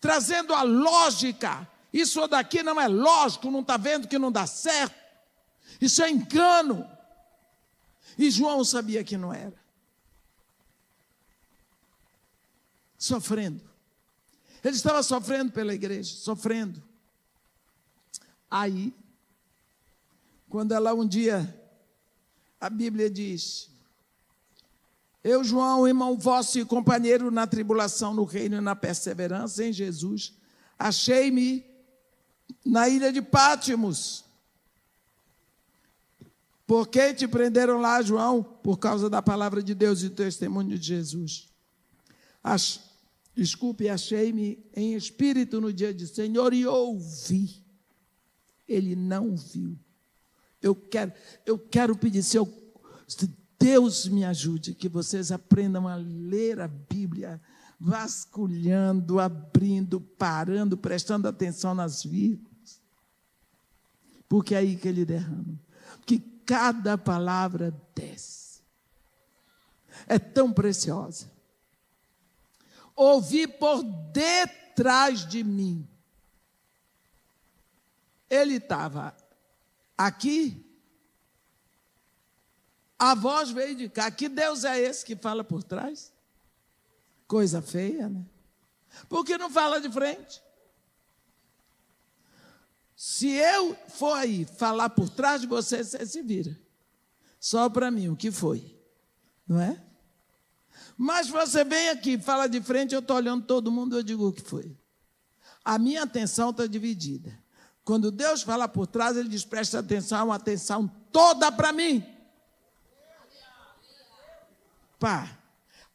trazendo a lógica. Isso daqui não é lógico, não está vendo que não dá certo. Isso é engano. E João sabia que não era. Sofrendo. Ele estava sofrendo pela igreja, sofrendo. Aí, quando ela um dia, a Bíblia diz: eu, João, irmão vosso e companheiro na tribulação, no reino e na perseverança em Jesus, achei-me na ilha de Pátimos. Por que te prenderam lá, João? Por causa da palavra de Deus e do testemunho de Jesus. Achei-me em espírito no dia de Senhor e ouvi. Ele não viu. Eu quero pedir, se Deus me ajude, que vocês aprendam a ler a Bíblia, vasculhando, abrindo, parando, prestando atenção nas vírgulas. Porque é aí que ele derrama. Porque cada palavra desce. É tão preciosa. Ouvi por detrás de mim. Ele estava aqui, a voz veio de cá. Que Deus é esse que fala por trás? Coisa feia, né? Por que não fala de frente? Se eu for aí falar por trás de você, você se vira. Só para mim, o que foi? Não é? Mas você vem aqui, fala de frente, eu estou olhando todo mundo, eu digo o que foi. A minha atenção está dividida. Quando Deus fala por trás, ele diz: presta atenção, uma atenção toda para mim. Pá.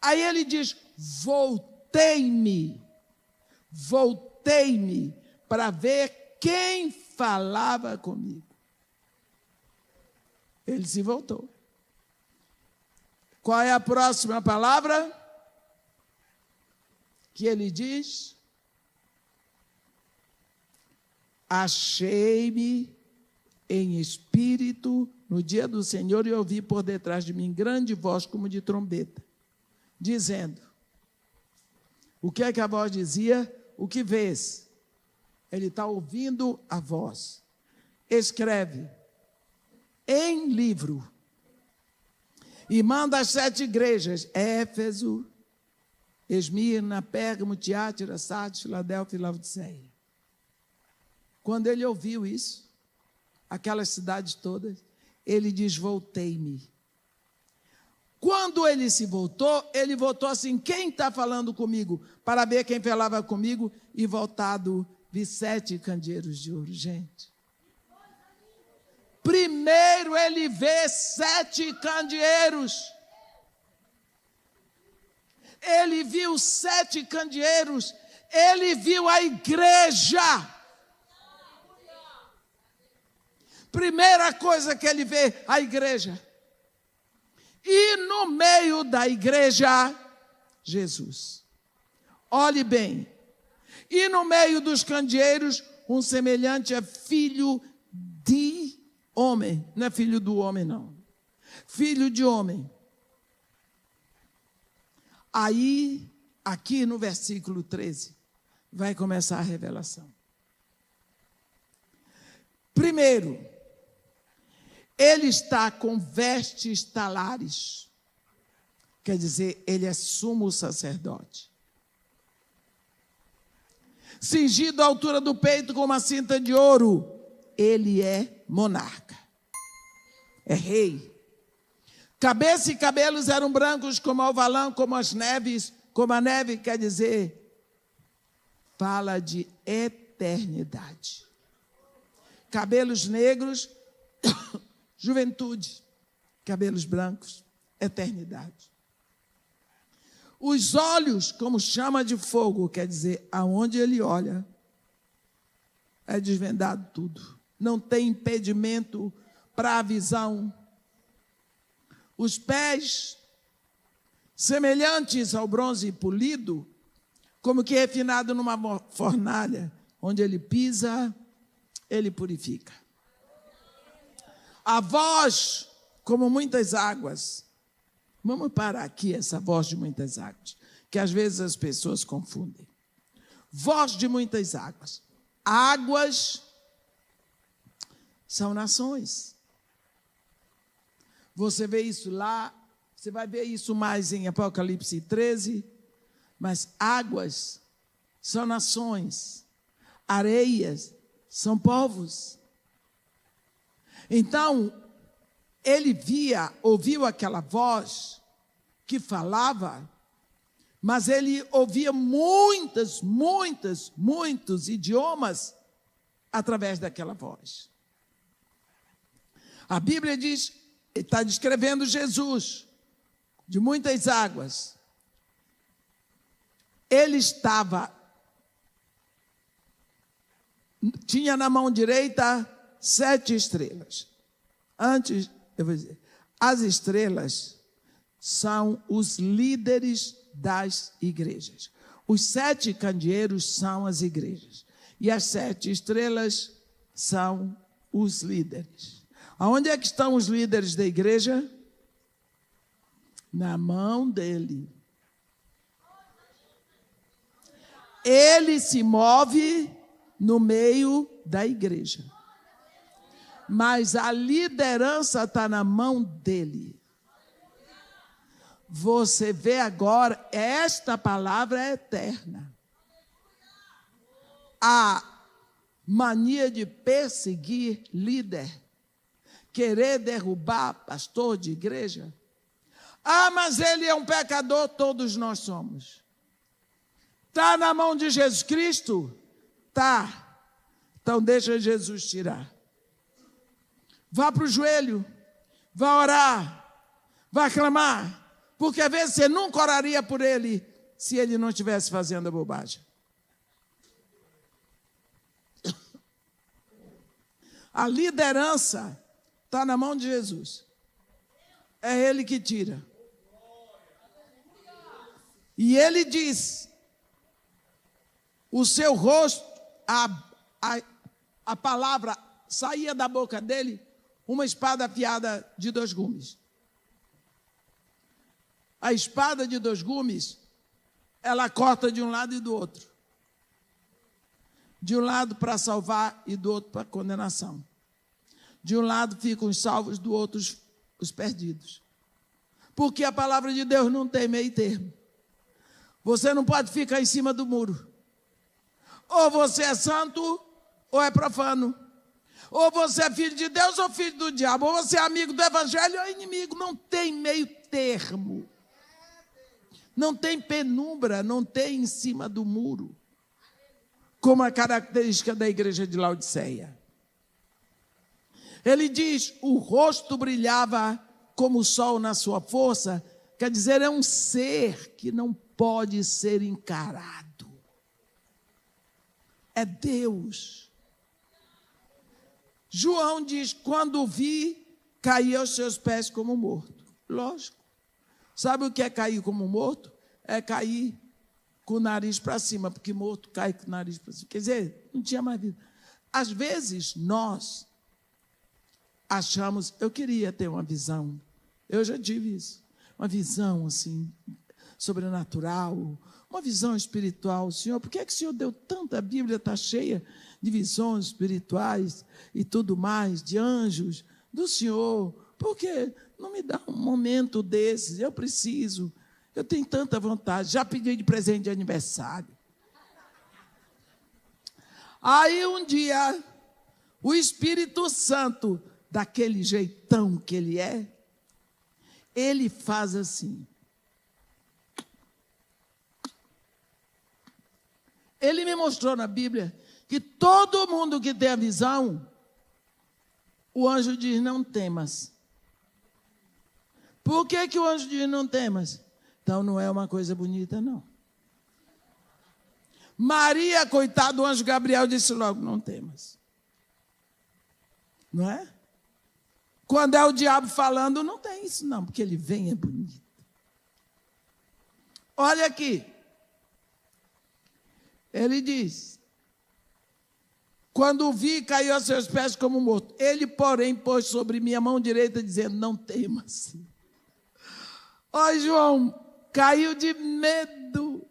Aí ele diz: voltei-me para ver quem falava comigo. Ele se voltou. Qual é a próxima palavra que ele diz? Achei-me em espírito no dia do Senhor e ouvi por detrás de mim grande voz como de trombeta, dizendo: o que é que a voz dizia? O que vês? Ele está ouvindo a voz. Escreve em livro e manda às 7 igrejas: Éfeso, Esmirna, Pérgamo, Tiátira, Sardes, Filadélfia e Laodiceia. Quando ele ouviu isso, aquelas cidades todas, ele diz: voltei-me. Quando ele voltou assim: quem está falando comigo? Para ver quem falava comigo, e voltado, vi 7 candeeiros de ouro. Gente, primeiro ele vê 7 candeeiros. Ele viu 7 candeeiros. Ele viu a igreja. Primeira coisa que ele vê, a igreja. E no meio da igreja, Jesus. Olhe bem. E no meio dos candeeiros, um semelhante a filho de homem. Não é filho do homem, não. Filho de homem. Aí, aqui no versículo 13, vai começar a revelação. Primeiro, ele está com vestes talares. Quer dizer, ele é sumo sacerdote. Cingido à altura do peito com uma cinta de ouro. Ele é monarca. É rei. Cabeça e cabelos eram brancos como o alvalão, como as neves, como a neve, quer dizer, fala de eternidade. Cabelos negros, juventude. Cabelos brancos, eternidade. Os olhos, como chama de fogo, quer dizer, aonde ele olha, é desvendado tudo. Não tem impedimento para a visão. Os pés, semelhantes ao bronze polido, como que refinado numa fornalha, onde ele pisa, ele purifica. A voz, como muitas águas. Vamos parar aqui essa voz de muitas águas, que às vezes as pessoas confundem. Voz de muitas águas. Águas são nações. Você vê isso lá, você vai ver isso mais em Apocalipse 13, mas águas são nações, areias são povos. Então, ele ouviu aquela voz que falava, mas ele ouvia muitos idiomas através daquela voz. A Bíblia diz, está descrevendo Jesus, de muitas águas. Ele tinha na mão direita 7 estrelas. Antes, eu vou dizer, as estrelas são os líderes das igrejas. Os 7 candeeiros são as igrejas. E as 7 estrelas são os líderes. Aonde é que estão os líderes da igreja? Na mão dele. Ele se move no meio da igreja. Mas a liderança está na mão dele. Você vê agora, esta palavra é eterna. A mania de perseguir líder, querer derrubar pastor de igreja. Ah, mas ele é um pecador, todos nós somos. Está na mão de Jesus Cristo? Tá. Então deixa Jesus tirar. Vá para o joelho, vá orar, vá clamar, porque às vezes você nunca oraria por ele se ele não estivesse fazendo a bobagem. A liderança está na mão de Jesus. É ele que tira. E ele diz, o seu rosto, a palavra saía da boca dele, uma espada afiada de 2 gumes. A espada de 2 gumes, ela corta de um lado e do outro. De um lado para salvar e do outro para condenação. De um lado ficam os salvos, do outro os perdidos. Porque a palavra de Deus não tem meio termo. Você não pode ficar em cima do muro. Ou você é santo, ou é profano. Ou você é filho de Deus ou filho do diabo. Ou você é amigo do evangelho ou é inimigo. Não tem meio termo. Não tem penumbra, não tem em cima do muro. Como a característica da igreja de Laodiceia. Ele diz, o rosto brilhava como o sol na sua força. Quer dizer, é um ser que não pode ser encarado. É Deus. João diz, quando vi, caí aos seus pés como morto. Lógico. Sabe o que é cair como morto? É cair com o nariz para cima, porque morto cai com o nariz para cima. Quer dizer, não tinha mais vida. Às vezes, nós achamos, eu queria ter uma visão, eu já tive isso, uma visão assim, sobrenatural, uma visão espiritual. Senhor, por que o Senhor deu tanta? A Bíblia está cheia de visões espirituais e tudo mais, de anjos do Senhor. Por que não me dá um momento desses? Eu preciso, eu tenho tanta vontade, já pedi de presente de aniversário. Aí um dia, o Espírito Santo, daquele jeitão que ele ele faz assim. Ele me mostrou na Bíblia que todo mundo que tem a visão, o anjo diz, não temas. Por que que o anjo diz, não temas? Então não é uma coisa bonita, não. Maria, coitado, o anjo Gabriel disse logo, não temas. Não é? Quando é o diabo falando, não tem isso não, porque ele vem, é bonito. Olha aqui. Ele diz, quando o vi, caiu a seus pés como morto. Ele, porém, pôs sobre minha mão direita, dizendo, não temas. Ó, João, caiu de medo.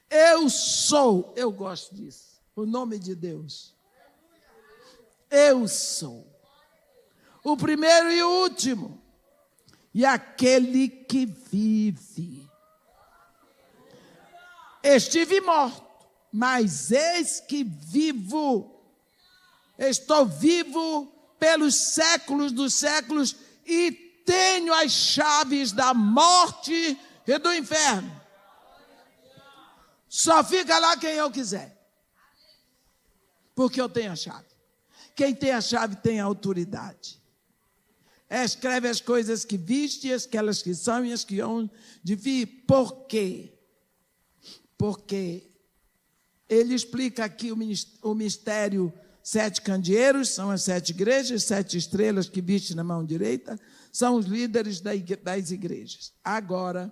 Eu sou, eu gosto disso, o nome de Deus. Eu sou o primeiro e o último, e aquele que vive. Estive morto, mas eis que vivo. Estou vivo pelos séculos dos séculos e tenho as chaves da morte e do inferno. Só fica lá quem eu quiser, porque eu tenho a chave. Quem tem a chave tem a autoridade. Escreve as coisas que viste, aquelas que são e as que hão de vir. Por quê? Porque ele explica aqui o mistério 7 candeeiros, são as 7 igrejas, 7 estrelas que viste na mão direita, são os líderes das igrejas. Agora,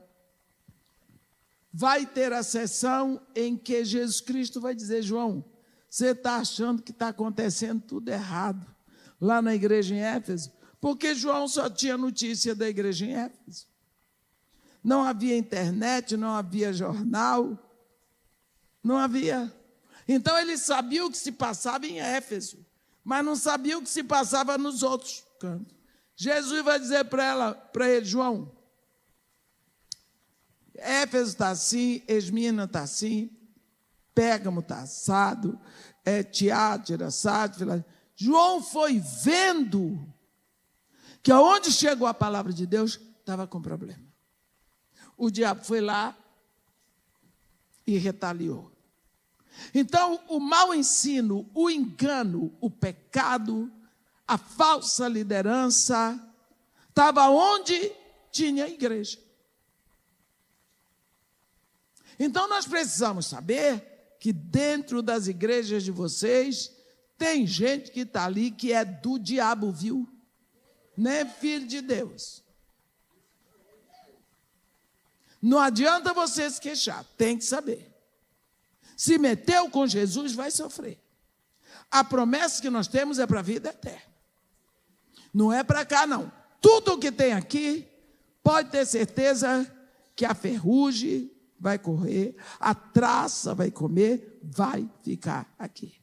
vai ter a sessão em que Jesus Cristo vai dizer, João, você está achando que está acontecendo tudo errado lá na igreja em Éfeso? Porque João só tinha notícia da igreja em Éfeso. Não havia internet, não havia jornal, não havia. Então ele sabia o que se passava em Éfeso, mas não sabia o que se passava nos outros cantos. Jesus vai dizer para ele, João, Éfeso está assim, Esmina está assim, Pérgamo está assado, Tiátira, assado. João foi vendo que aonde chegou a palavra de Deus, estava com problema. O diabo foi lá e retaliou. Então, o mau ensino, o engano, o pecado, a falsa liderança, estava onde tinha a igreja. Então, nós precisamos saber que dentro das igrejas de vocês, tem gente que está ali que é do diabo, viu? Não é filho de Deus. Não adianta você se queixar, tem que saber. Se meteu com Jesus, vai sofrer. A promessa que nós temos é para a vida eterna. Não é para cá, não. Tudo o que tem aqui, pode ter certeza que a ferrugem vai correr, a traça vai comer, vai ficar aqui.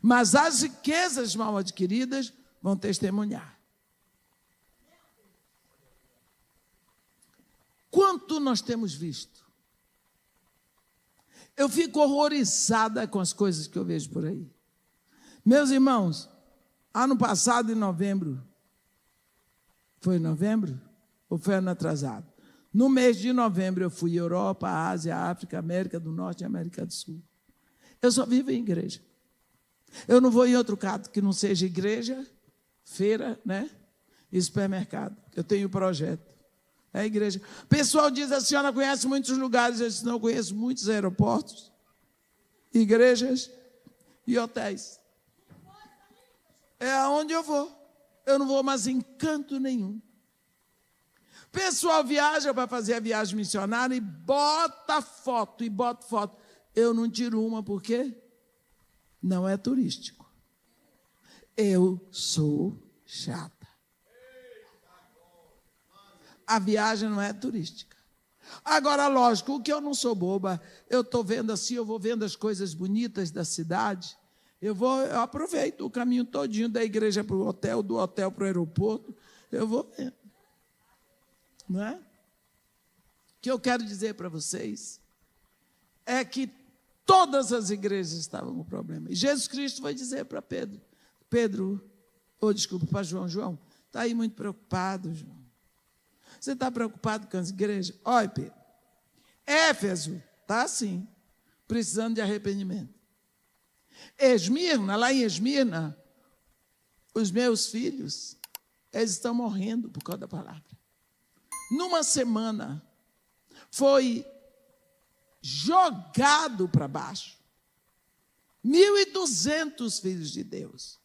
Mas as riquezas mal adquiridas vão testemunhar. Quanto nós temos visto? Eu fico horrorizada com as coisas que eu vejo por aí. Meus irmãos, ano passado, em novembro, foi em novembro? Ou foi ano atrasado? No mês de novembro, eu fui Europa, Ásia, África, América do Norte e América do Sul. Eu só vivo em igreja. Eu não vou em outro canto que não seja igreja, feira, né? E supermercado. Eu tenho projeto. É a igreja. O pessoal diz, a senhora conhece muitos lugares. Eu disse, não, eu conheço muitos aeroportos, igrejas e hotéis. É aonde eu vou. Eu não vou mais em canto nenhum. O pessoal viaja para fazer a viagem missionária e bota foto, Eu não tiro uma porque não é turístico. Eu sou chata. A viagem não é turística. Agora, lógico, o que eu não sou boba, eu estou vendo assim, eu vou vendo as coisas bonitas da cidade, eu aproveito o caminho todinho da igreja para o hotel, do hotel para o aeroporto, eu vou vendo. Não é? O que eu quero dizer para vocês é que todas as igrejas estavam com problema. E Jesus Cristo vai dizer para para João, está aí muito preocupado, João. Você está preocupado com as igrejas? Olha, Pedro, Éfeso está assim, precisando de arrependimento. Esmirna, lá em Esmirna, os meus filhos, eles estão morrendo por causa da palavra. Numa semana, foi jogado para baixo. 1.200 filhos de Deus.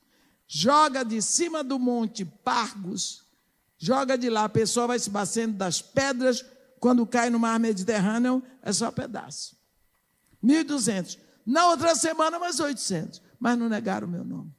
Joga de cima do monte Pargos, joga de lá, a pessoa vai se batendo das pedras, quando cai no mar Mediterrâneo, é só pedaço. 1.200. Na outra semana, mais 800. Mas não negaram o meu nome.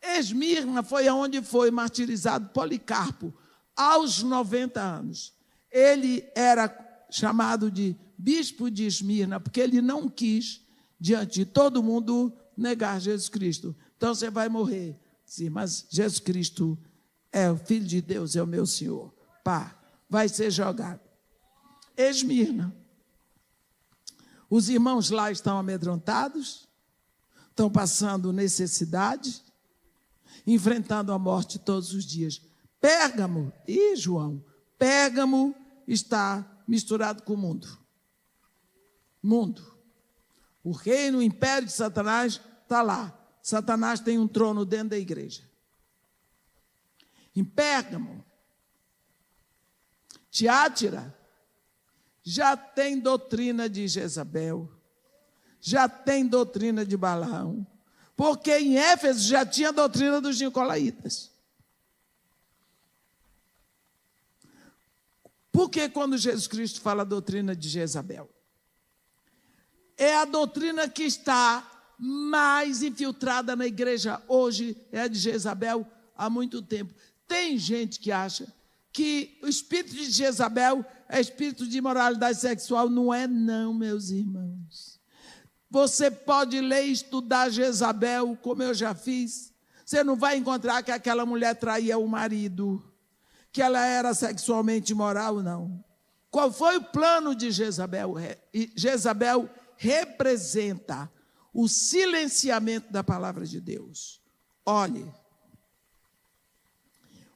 Esmirna foi onde foi martirizado Policarpo, aos 90 anos. Ele era chamado de bispo de Esmirna, porque ele não quis, diante de todo mundo, negar Jesus Cristo. Então você vai morrer. Sim, mas Jesus Cristo é o Filho de Deus, é o meu Senhor. Pá, vai ser jogado. Esmirna. Os irmãos lá estão amedrontados, estão passando necessidade, enfrentando a morte todos os dias. Pérgamo, João, Pérgamo está misturado com o mundo. Mundo. O reino, o império de Satanás está lá. Satanás tem um trono dentro da igreja. Em Pérgamo, Tiátira, já tem doutrina de Jezabel, já tem doutrina de Balaão, porque em Éfeso já tinha a doutrina dos nicolaítas. Porque quando Jesus Cristo fala a doutrina de Jezabel? É a doutrina que está mais infiltrada na igreja hoje, é a de Jezabel há muito tempo. Tem gente que acha que o espírito de Jezabel é espírito de imoralidade sexual. Não é não, meus irmãos. Você pode ler e estudar Jezabel, como eu já fiz. Você não vai encontrar que aquela mulher traía o marido, que ela era sexualmente imoral, não. Qual foi o plano de Jezabel? Jezabel representa o silenciamento da palavra de Deus. Olhe,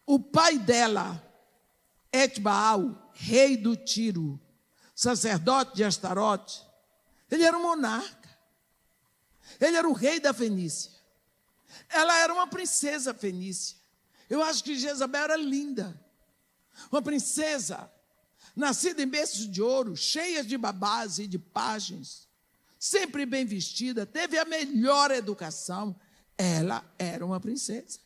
o pai dela, Etbaal, rei do Tiro, sacerdote de Astarote, ele era um monarca. Ele era o rei da Fenícia. Ela era uma princesa fenícia. Eu acho que Jezabel era linda. Uma princesa, nascida em berços de ouro, cheia de babás e de pajens, sempre bem vestida, teve a melhor educação. Ela era uma princesa.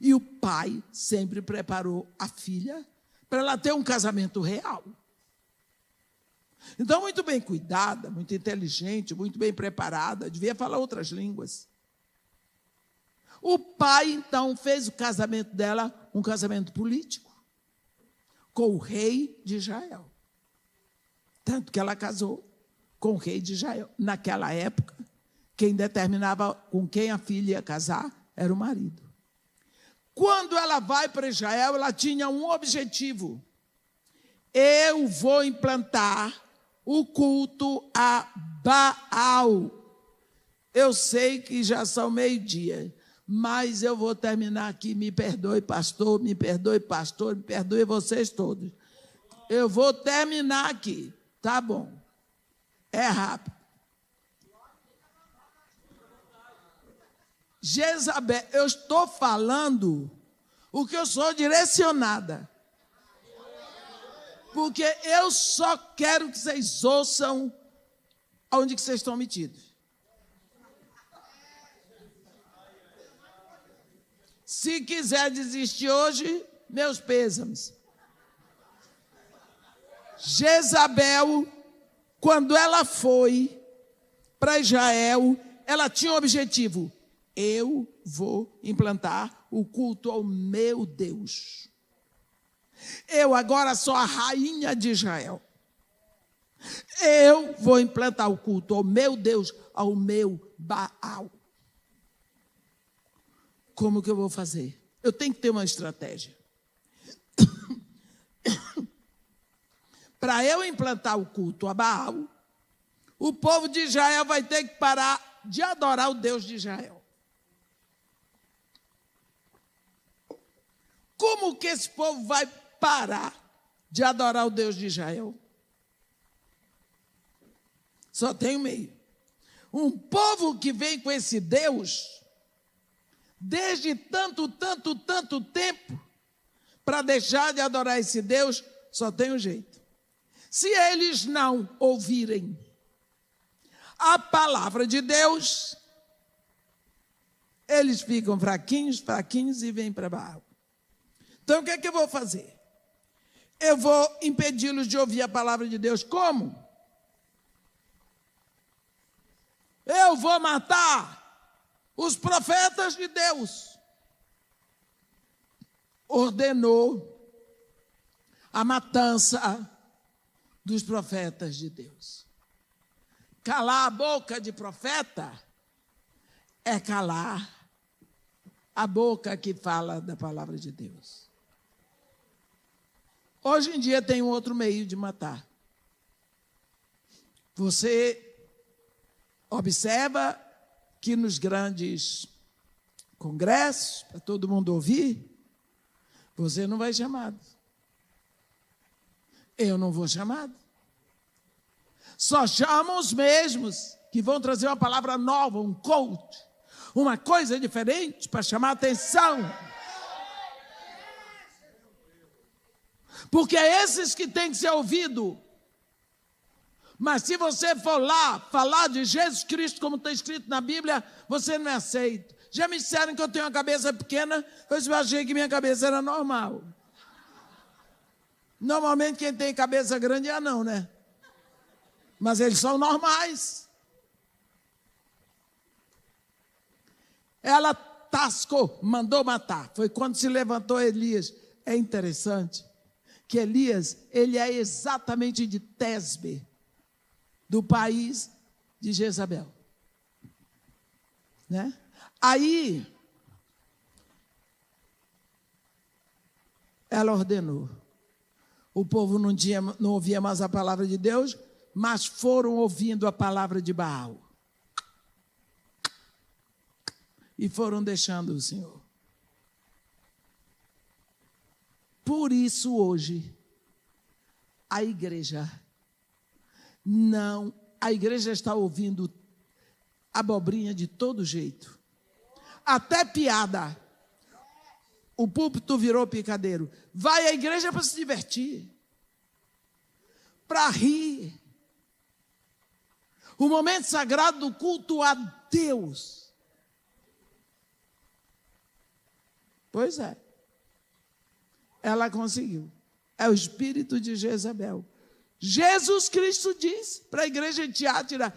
E o pai sempre preparou a filha para ela ter um casamento real. Então, muito bem cuidada, muito inteligente, muito bem preparada, devia falar outras línguas. O pai, então, fez o casamento dela um casamento político com o rei de Israel. Tanto que ela casou com o rei de Israel. Naquela época, quem determinava com quem a filha ia casar era o marido. Quando ela vai para Israel, ela tinha um objetivo. Eu vou implantar o culto a Baal. Eu sei que já são 12:00, mas eu vou terminar aqui. Me perdoe, pastor, me perdoe, pastor, me perdoe vocês todos. Eu vou terminar aqui, tá bom? É rápido. Jezabel, eu estou falando o que eu sou direcionada. Porque eu só quero que vocês ouçam onde que vocês estão metidos. Se quiser desistir hoje, meus pêsames. Jezabel, quando ela foi para Israel, ela tinha um objetivo. Eu vou implantar o culto ao meu Deus. Eu agora sou a rainha de Israel. Eu vou implantar o culto ao meu Deus, ao meu Baal. Como que eu vou fazer? Eu tenho que ter uma estratégia. Para eu implantar o culto a Baal, o povo de Israel vai ter que parar de adorar o Deus de Israel. que esse povo vai parar de adorar o Deus de Israel? Só tem um meio. Um povo que vem com esse Deus, desde tanto tempo, para deixar de adorar esse Deus, só tem um jeito. Se eles não ouvirem a palavra de Deus, eles ficam fraquinhos e vêm para Baal. Então, o que é que eu vou fazer? Eu vou impedi-los de ouvir a palavra de Deus. Como? Eu vou matar os profetas de Deus. Ordenou a matança dos profetas de Deus. Calar a boca de profeta é calar a boca que fala da palavra de Deus. Hoje em dia tem um outro meio de matar. Você observa que nos grandes congressos, para todo mundo ouvir, você não vai chamado. Eu não vou chamado. Só chamam os mesmos que vão trazer uma palavra nova, um coach, uma coisa diferente para chamar a atenção. Porque é esses que têm que ser ouvidos. Mas se você for lá falar de Jesus Cristo, como está escrito na Bíblia, você não é aceito. Já me disseram que eu tenho uma cabeça pequena, eu achei que minha cabeça era normal. Normalmente quem tem cabeça grande é anão, né? Mas eles são normais. Ela tascou, mandou matar. Foi quando se levantou Elias. É interessante que Elias, ele é exatamente de Tesbe, do país de Jezabel. Né? Aí, ela ordenou. O povo não ouvia mais a palavra de Deus, mas foram ouvindo a palavra de Baal. E foram deixando o Senhor. Por isso, hoje, a igreja está ouvindo abobrinha de todo jeito. Até piada. O púlpito virou picadeiro. Vai à igreja para se divertir, para rir. O momento sagrado do culto a Deus. Pois é. Ela conseguiu. É o espírito de Jezabel. Jesus Cristo diz para a igreja de Tiátira: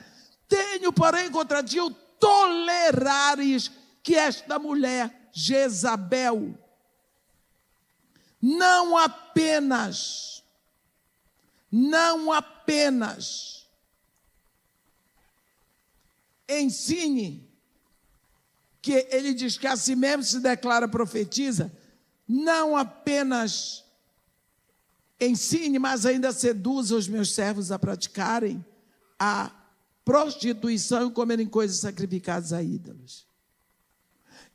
tenho, porém, contra ti o tolerares que esta mulher, Jezabel, não apenas ensine, que ele diz que a si mesmo se declara profetiza, não apenas ensine, mas ainda seduza os meus servos a praticarem a prostituição e comerem coisas sacrificadas a ídolos.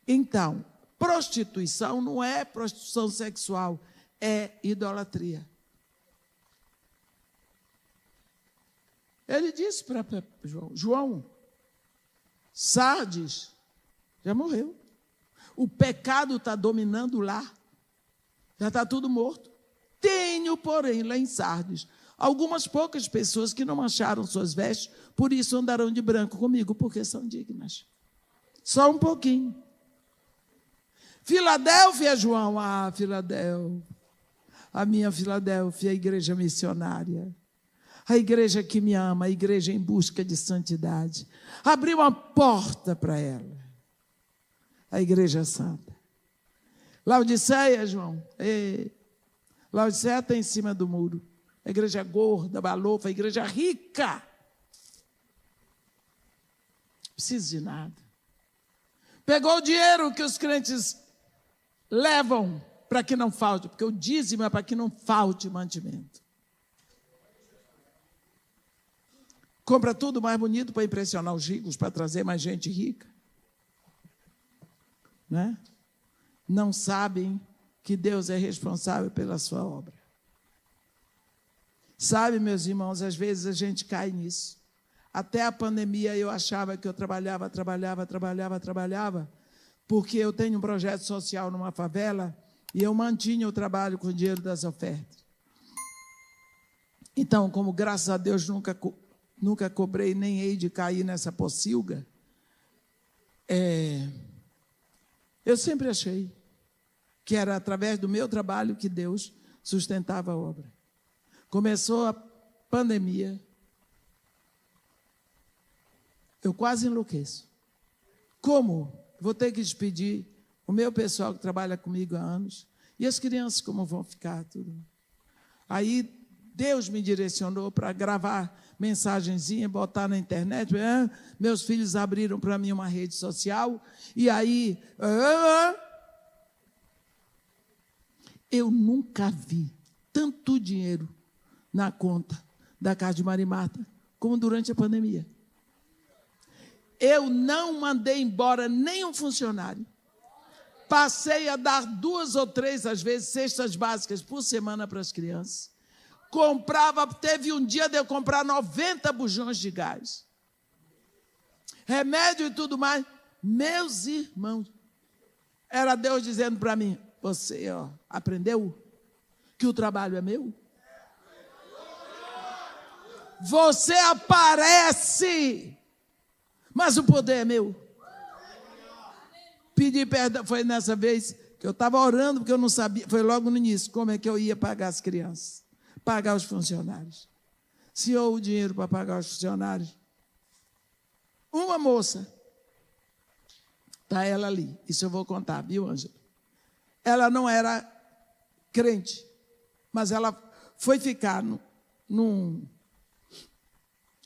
Então, prostituição não é prostituição sexual, é idolatria. Ele disse para João, Sardes já morreu. O pecado está dominando lá. Já está tudo morto. Tenho, porém, lá em Sardes, algumas poucas pessoas que não mancharam suas vestes, por isso andarão de branco comigo, porque são dignas. Só um pouquinho. Filadélfia, João. Ah, Filadélfia. A minha Filadélfia, a igreja missionária. A igreja que me ama, a igreja em busca de santidade. Abri uma porta para ela. A igreja santa. Laodiceia, João. Laodiceia está em cima do muro. A igreja gorda, balofa, a igreja rica. Não precisa de nada. Pegou o dinheiro que os crentes levam para que não falte, porque o dízimo é para que não falte mantimento. Compra tudo mais bonito para impressionar os ricos, para trazer mais gente rica. Né? Não sabem que Deus é responsável pela sua obra. Sabe, meus irmãos, às vezes a gente cai nisso. Até a pandemia eu achava que eu trabalhava, porque eu tenho um projeto social numa favela e eu mantinha o trabalho com o dinheiro das ofertas. Então, como graças a Deus nunca cobrei, nem hei de cair nessa pocilga, eu sempre achei que era através do meu trabalho que Deus sustentava a obra. Começou a pandemia, eu quase enlouqueço. Como? Vou ter que despedir o meu pessoal que trabalha comigo há anos, e as crianças como vão ficar, tudo. Aí Deus me direcionou para gravar mensagenzinha, botar na internet. Meus filhos abriram para mim uma rede social, e aí eu nunca vi tanto dinheiro na conta da casa de Maria Marta como durante a pandemia. Eu não mandei embora nenhum funcionário. Passei a dar 2 ou 3, às vezes, cestas básicas por semana para as crianças. Teve um dia de eu comprar 90 bujões de gás. Remédio e tudo mais. Meus irmãos, era Deus dizendo para mim, você aprendeu que o trabalho é meu? Você aparece, mas o poder é meu. Pedi perdão, foi nessa vez que eu estava orando, porque eu não sabia, foi logo no início, como é que eu ia pagar as crianças, pagar os funcionários. Se houve o dinheiro para pagar os funcionários, uma moça, está ela ali, isso eu vou contar, viu, Ângela? Ela não era crente, mas ela foi ficar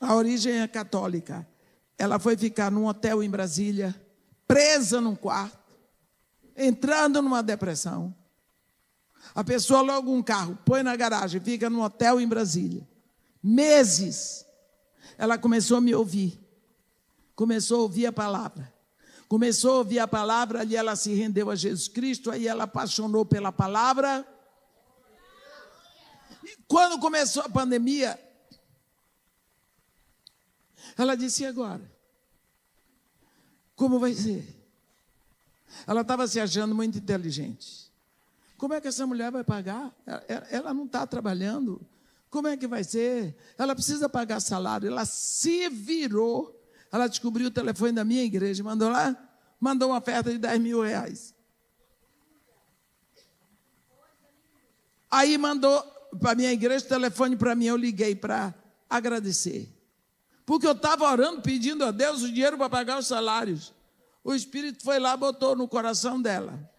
a origem é católica. Ela foi ficar num hotel em Brasília, presa num quarto, entrando numa depressão. A pessoa aluga um carro, põe na garagem, fica num hotel em Brasília. Meses. Ela começou a me ouvir. Começou a ouvir a palavra. Começou a ouvir a palavra, ali ela se rendeu a Jesus Cristo, aí ela apaixonou pela palavra. E quando começou a pandemia, ela disse, e agora? Como vai ser? Ela estava se achando muito inteligente. Como é que essa mulher vai pagar? Ela não está trabalhando. Como é que vai ser? Ela precisa pagar salário. Ela se virou. Ela descobriu o telefone da minha igreja, mandou lá, mandou uma oferta de 10 mil reais. Aí mandou para a minha igreja o telefone para mim, eu liguei para agradecer. Porque eu estava orando, pedindo a Deus o dinheiro para pagar os salários. O Espírito foi lá e botou no coração dela.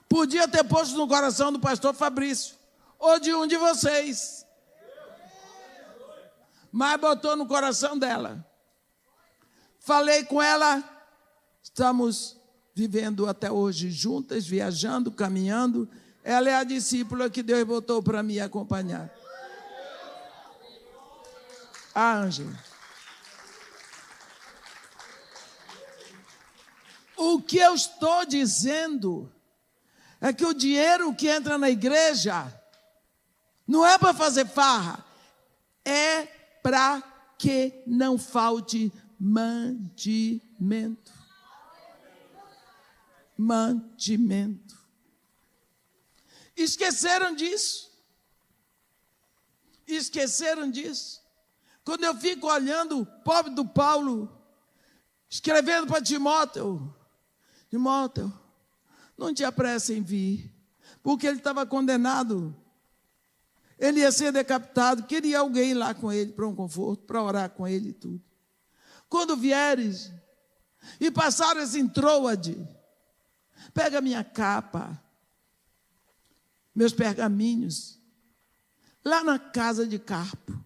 Podia ter posto no coração do pastor Fabrício, ou de um de vocês. Mas botou no coração dela. Falei com ela, estamos vivendo até hoje juntas, viajando, caminhando. Ela é a discípula que Deus botou para me acompanhar. A Ângela. O que eu estou dizendo é que o dinheiro que entra na igreja não é para fazer farra, é para que não falte mantimento. Mantimento. Esqueceram disso. Esqueceram disso. Quando eu fico olhando o pobre do Paulo, escrevendo para Timóteo, Timóteo, não te apresse em vir, porque ele estava condenado. Ele ia ser decapitado, queria alguém lá com ele para um conforto, para orar com ele e tudo. Quando vieres e passares em Troade, pega minha capa, meus pergaminhos, lá na casa de Carpo.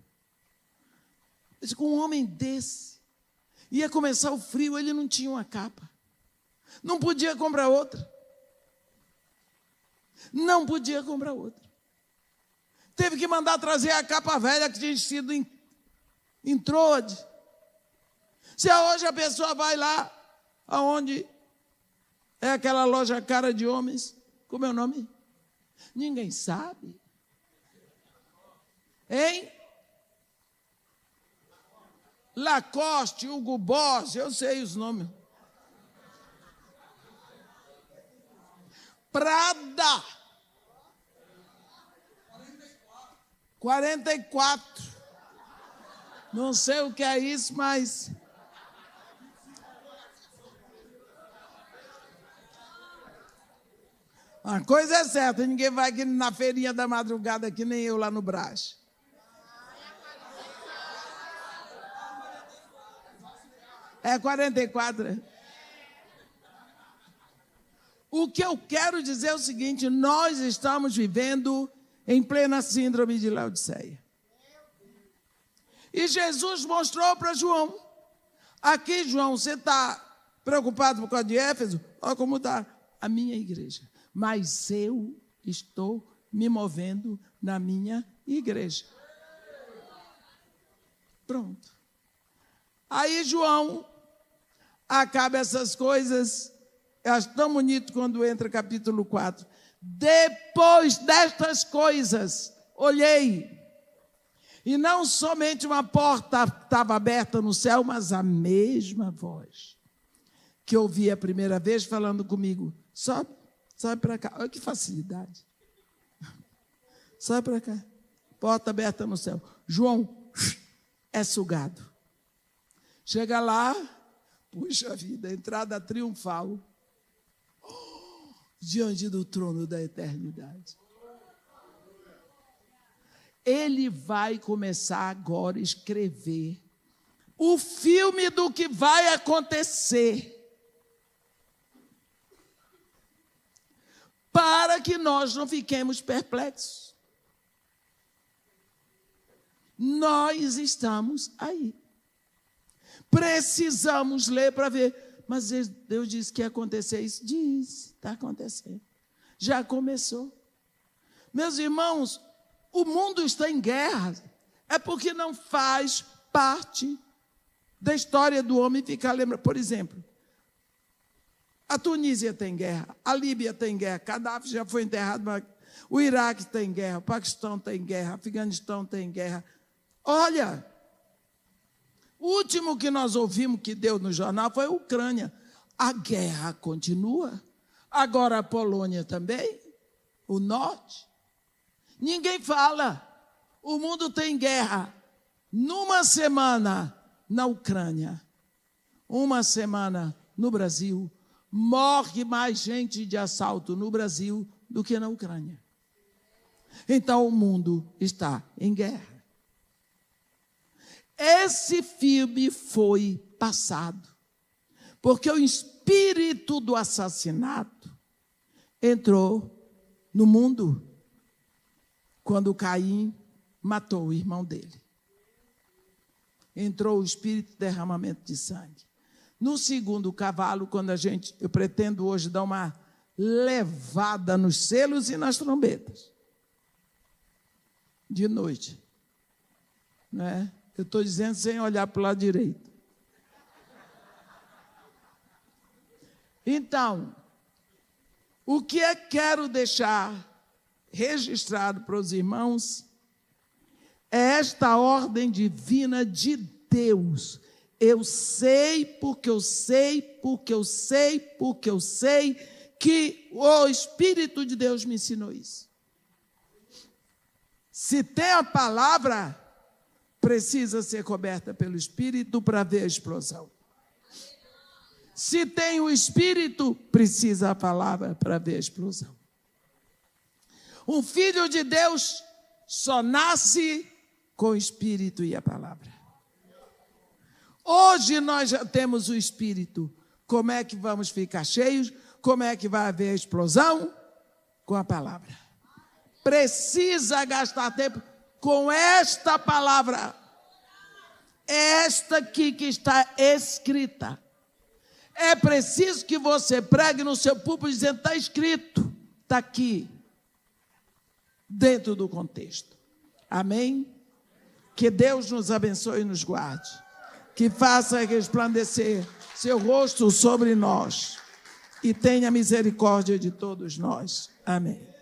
Com um homem desse, ia começar o frio, ele não tinha uma capa. Não podia comprar outra. Não podia comprar outra. Teve que mandar trazer a capa velha que tinha sido em Troade. Se hoje a pessoa vai lá, aonde É aquela loja cara de homens. Como é o nome? Ninguém sabe. Hein? Lacoste, Hugo Boss, eu sei os nomes. Prada. 44. Não sei o que é isso, mas... Uma coisa é certa, ninguém vai aqui na feirinha da madrugada, que nem eu lá no Brás. É 44. O que eu quero dizer é o seguinte, nós estamos vivendo em plena síndrome de Laodiceia. E Jesus mostrou para João. Aqui, João, você está preocupado por causa de Éfeso? Olha como está a minha igreja. Mas eu estou me movendo na minha igreja. Pronto. Aí, João, acaba essas coisas. Eu acho tão bonito quando entra capítulo 4. Depois destas coisas, olhei. E não somente uma porta estava aberta no céu, mas a mesma voz que eu ouvi a primeira vez falando comigo. Sobe para cá. Olha que facilidade. Sobe para cá. Porta aberta no céu. João é sugado. Chega lá, puxa vida, entrada triunfal. Diante do trono da eternidade. Ele vai começar agora a escrever o filme do que vai acontecer. Para que nós não fiquemos perplexos. Nós estamos aí. Precisamos ler para ver. Mas Deus disse que ia acontecer isso. Diz, está acontecendo. Já começou. Meus irmãos, o mundo está em guerra. É porque não faz parte da história do homem ficar lembrando. Por exemplo, a Tunísia tem guerra, a Líbia tem guerra, Gaddafi já foi enterrado, o Iraque tem guerra, o Paquistão tem guerra, o Afeganistão tem guerra. Olha, o último que nós ouvimos que deu no jornal foi a Ucrânia. A guerra continua. Agora a Polônia também, o norte. Ninguém fala. O mundo tem guerra. Numa semana na Ucrânia, uma semana no Brasil, morre mais gente de assalto no Brasil do que na Ucrânia. Então o mundo está em guerra. Esse filme foi passado, porque o espírito do assassinato entrou no mundo quando Caim matou o irmão dele. Entrou o espírito de derramamento de sangue. No segundo cavalo, quando eu pretendo hoje dar uma levada nos selos e nas trombetas. De noite. Não é? Eu estou dizendo sem olhar para o lado direito. Então, o que eu quero deixar registrado para os irmãos é esta ordem divina de Deus. Eu sei, porque eu sei, porque eu sei, porque eu sei que o Espírito de Deus me ensinou isso. Se tem a palavra, precisa ser coberta pelo Espírito para ver a explosão. Se tem o Espírito, precisa a palavra para ver a explosão. Um filho de Deus só nasce com o Espírito e a palavra. Hoje nós já temos o Espírito. Como é que vamos ficar cheios? Como é que vai haver a explosão? Com a palavra. Precisa gastar tempo com esta palavra. Esta aqui que está escrita. É preciso que você pregue no seu púlpito dizendo, está escrito, está aqui, dentro do contexto. Amém? Que Deus nos abençoe e nos guarde. Que faça resplandecer seu rosto sobre nós e tenha misericórdia de todos nós. Amém.